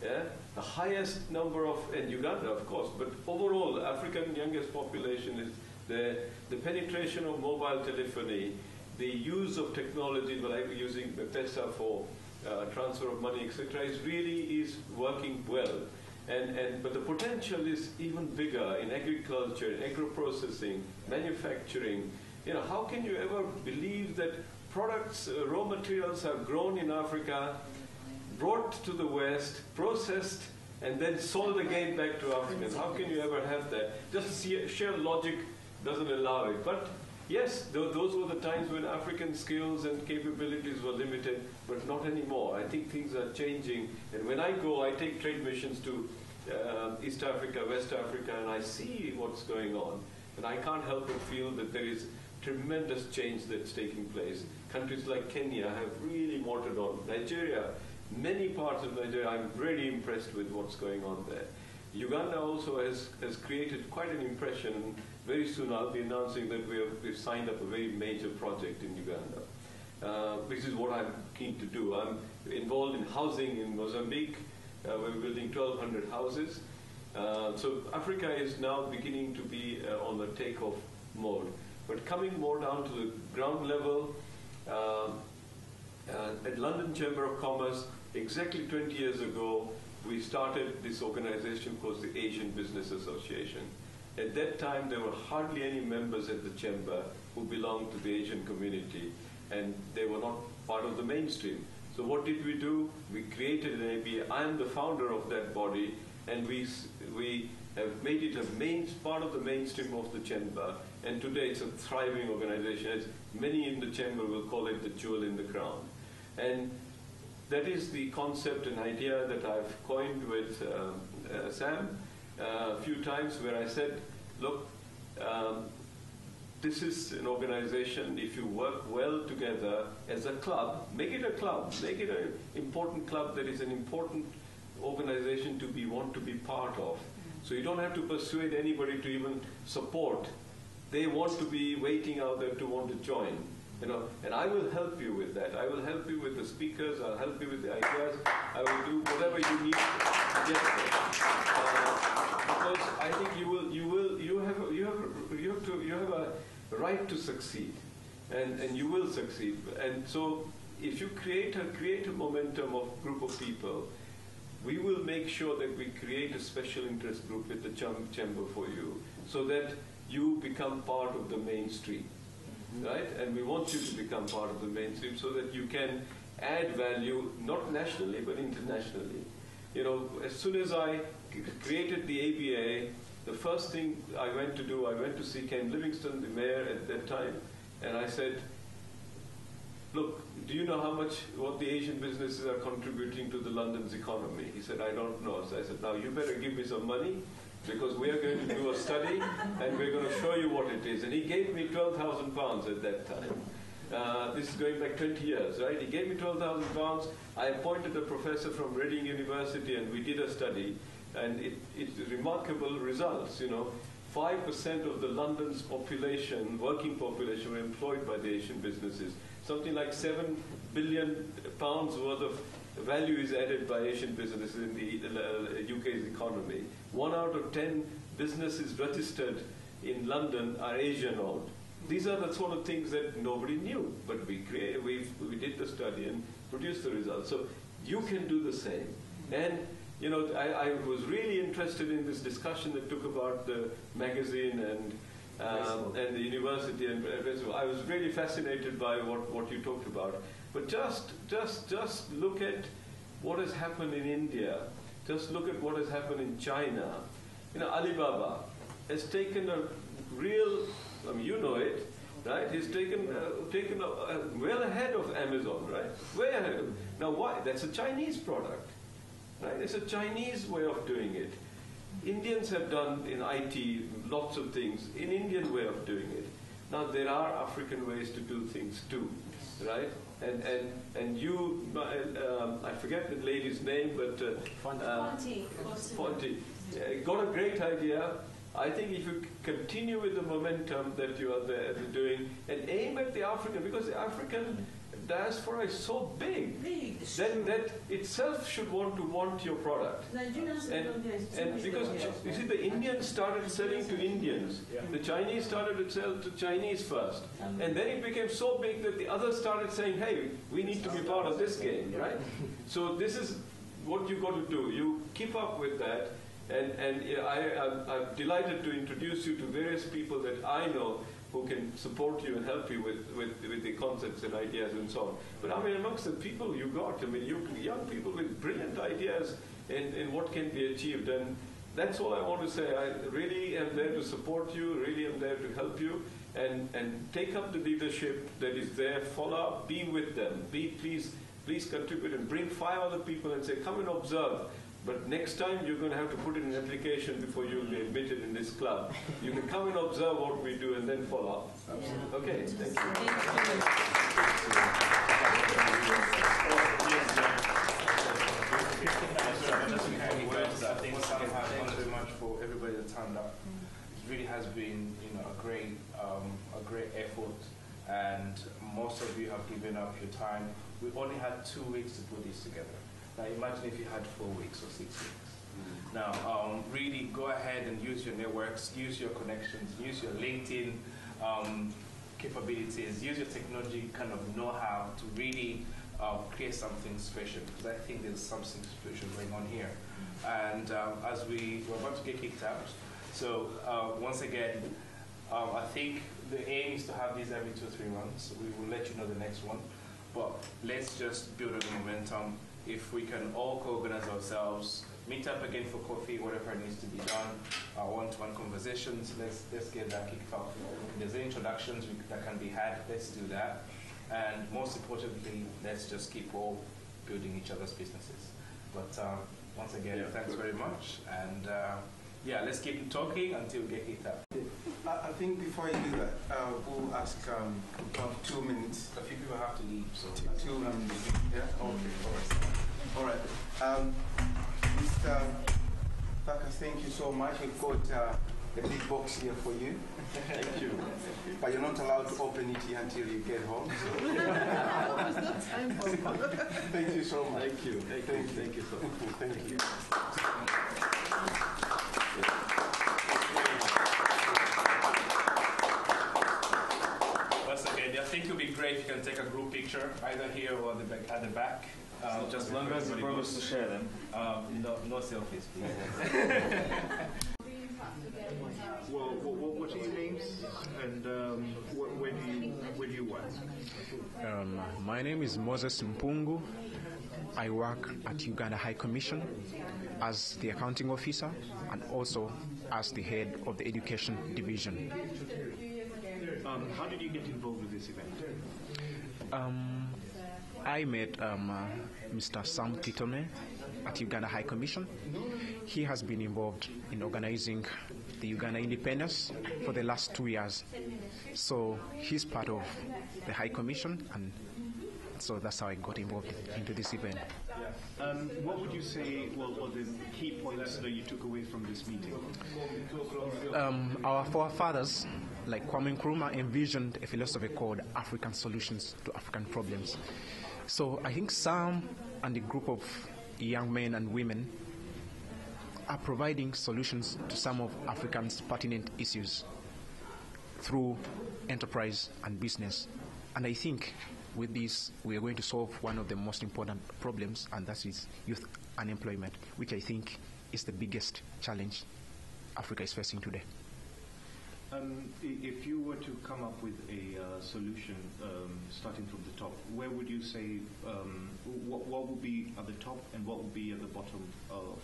Speaker 7: Yeah? The highest number of, and Uganda of course, but overall, African youngest population is there. The penetration of mobile telephony, the use of technology, like using M-Pesa for transfer of money, etc., is working well. But the potential is even bigger in agriculture, agro-processing, manufacturing. You know, how can you ever believe that products, raw materials are grown in Africa, brought to the West, processed, and then sold again back to Africans? How can you ever have that? Just sheer logic doesn't allow it. But yes, those were the times when African skills and capabilities were limited, but not anymore. I think things are changing. And when I go, I take trade missions to East Africa, West Africa, and I see what's going on. And I can't help but feel that there is tremendous change that's taking place. Countries like Kenya have really motored on. Nigeria, many parts of Nigeria, I'm really impressed with what's going on there. Uganda also has created quite an impression. Very soon I'll be announcing that we've signed up a very major project in Uganda, which is what I'm keen to do. I'm involved in housing in Mozambique. We're building 1,200 houses. So Africa is now beginning to be on the takeoff mode. But coming more down to the ground level, at London Chamber of Commerce, exactly 20 years ago, we started this organization called the Asian Business Association. At that time, there were hardly any members at the Chamber who belonged to the Asian community, and they were not part of the mainstream. So what did we do? We created an ABA. I am the founder of that body, and we have made it a part of the mainstream of the Chamber, and today it's a thriving organization. As many in the Chamber will call it the jewel in the crown. And that is the concept and idea that I've coined with Sam a few times, where I said, look, this is an organization, if you work well together as a club, make it a club, make it an important club that is an important organization to want to be part of. So you don't have to persuade anybody to even support. They want to be waiting out there to want to join. And I will help you with that. I will help you with the speakers. I'll help you with the ideas. I will do whatever you need to get there. Because I think you have a right to succeed, and you will succeed. And so, if you create a momentum of group of people, we will make sure that we create a special interest group with the Chamber for you, so that you become part of the mainstream. Right? And we want you to become part of the mainstream so that you can add value, not nationally, but internationally. As soon as I created the ABA, the first thing I went to see Ken Livingstone, the mayor at that time, and I said, look, do you know what the Asian businesses are contributing to the London's economy? He said, I don't know. So I said, now you better give me some money, because we are going to do a study and we're going to show you what it is. And he gave me £12,000 at that time. This is going back 20 years, right? He gave me £12,000. I appointed a professor from Reading University, and we did a study, and it's remarkable results. 5% of the London's population, working population, were employed by the Asian businesses. Something like £7 billion worth of value is added by Asian businesses in the UK's economy. 1 out of 10 businesses registered in London are Asian-owned. These are the sort of things that nobody knew, but we did the study and produced the results. So you can do the same. And I was really interested in this discussion that took about the magazine and the university, and I was really fascinated by what you talked about. But just look at what has happened in India. Just look at what has happened in China. Alibaba has taken a real, you know it, right? He's taken well ahead of Amazon, right? Way ahead of. Now why? That's a Chinese product, right? It's a Chinese way of doing it. Indians have done in IT lots of things, in Indian way of doing it. Now there are African ways to do things too, right? And you, I forget the lady's name, but Fonte got a great idea. I think if you continue with the momentum that you are there doing and aim at the African, because the African diaspora is so big, that itself should want your product. And because you see, the Indians started selling to Indians, the Chinese started to sell to Chinese first, and then it became so big that the others started saying, hey, we need to be part of this game, right? So this is what you got to do. You keep up with that. And I'm delighted to introduce you to various people that I know who can support you and help you with the concepts and ideas and so on. But amongst the people you got, young people with brilliant ideas in what can be achieved. And that's all I want to say. I really am there to support you, really am there to help you, and take up the leadership that is there, follow up, be with them, please contribute and bring 5 other people and say, come and observe. But next time you're going to have to put in an application before you'll be admitted in this club. You can come and observe what we do and then follow up. Yeah. Okay, thank you.
Speaker 2: great effort, and most of you have given up your time. We only had 2 weeks to put this together. Now imagine if you had 4 weeks or 6 weeks. Now, really go ahead and use your networks, use your connections, use your LinkedIn capabilities, use your technology kind of know-how to really create something special, because I think there's something special going on here. And as we're about to get kicked out, so once again, I think the aim is to have these every 2 or 3 months. We will let you know the next one, but let's just build on the momentum. If we can all co-organize ourselves, meet up again for coffee, whatever needs to be done, one-to-one conversations, let's get that kicked off. If there's any introductions that can be had, let's do that. And most importantly, let's just keep all building each other's businesses. But once again, thanks very much. And yeah, let's keep talking until we get kicked out.
Speaker 10: I think before I do that, we'll ask 2 minutes.
Speaker 2: A few people have to leave, so
Speaker 10: 2 minutes. Yeah. Okay. All right. Mr. Thacker, thank you so much. We've got a big box here for you.
Speaker 2: Thank you.
Speaker 10: But you're not allowed to open it here until you get home. So. Thank you so much.
Speaker 2: Thank you. Thank you so much.
Speaker 10: Thank you.
Speaker 2: Once again, I think it would be great if you can take a group picture, either here or at the back. Just as long as the promise to share them. No selfies, please.
Speaker 14: Well, what's your names and where do you work?
Speaker 15: My name is Moses Mpungu. I work at Uganda High Commission as the accounting officer and also as the head of the education division.
Speaker 14: How did you get involved with this event?
Speaker 15: I met Mr. Sam Kitone at Uganda High Commission. He has been involved in organizing the Uganda independence for the last 2 years. So he's part of the High Commission, and so that's how I got involved into this event.
Speaker 14: What would you say were the key points that you took away from this meeting?
Speaker 15: Our forefathers, like Kwame Nkrumah, envisioned a philosophy called African solutions to African problems. So I think Sam and a group of young men and women are providing solutions to some of Africans' pertinent issues through enterprise and business. And I think with this, we are going to solve one of the most important problems, and that is youth unemployment, which I think is the biggest challenge Africa is facing today.
Speaker 14: If you were to come up with a solution starting from the top, where would you say, what would be at the top and what would be at the bottom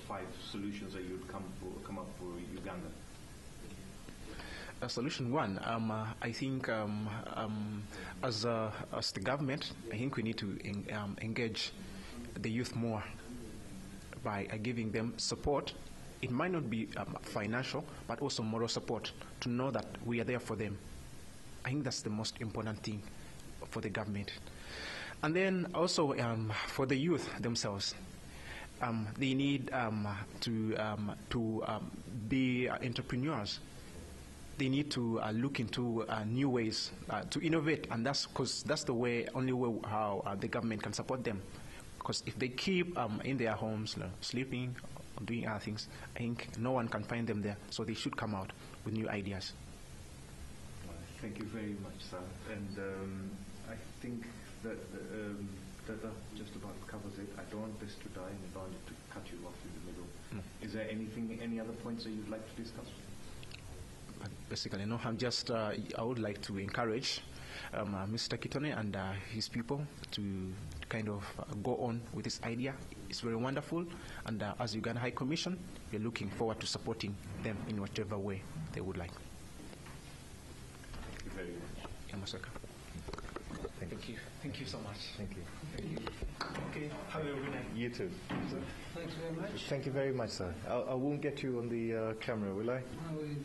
Speaker 14: 5 solutions that you would come up for Uganda?
Speaker 15: Solution 1, I think as the government, I think we need to engage the youth more by giving them support. It might not be financial, but also moral support to know that we are there for them. I think that's the most important thing for the government. And then also for the youth themselves, they need to be entrepreneurs. They need to look into new ways to innovate, and that's because that's the only way how the government can support them. Because if they keep in their homes, sleeping, doing other things, I think no one can find them there. So they should come out with new ideas.
Speaker 14: Thank you very much, sir. And I think that just about covers it. I don't want this to die, and I don't want to cut you off in the middle. No. Is there any other points that you'd like to discuss?
Speaker 15: Basically, no. I would like to encourage Mr. Kitone and his people to kind of go on with this idea. It's very wonderful, and as Uganda High Commission, we're looking forward to supporting them in whatever way they would like.
Speaker 14: Thank you very much.
Speaker 15: Thank you. Thank you so much.
Speaker 16: Thank you.
Speaker 15: Okay, have a good night.
Speaker 16: You too.
Speaker 15: Thanks very much.
Speaker 16: Thank you very much, sir. I won't get you on the camera, will I?
Speaker 15: No, we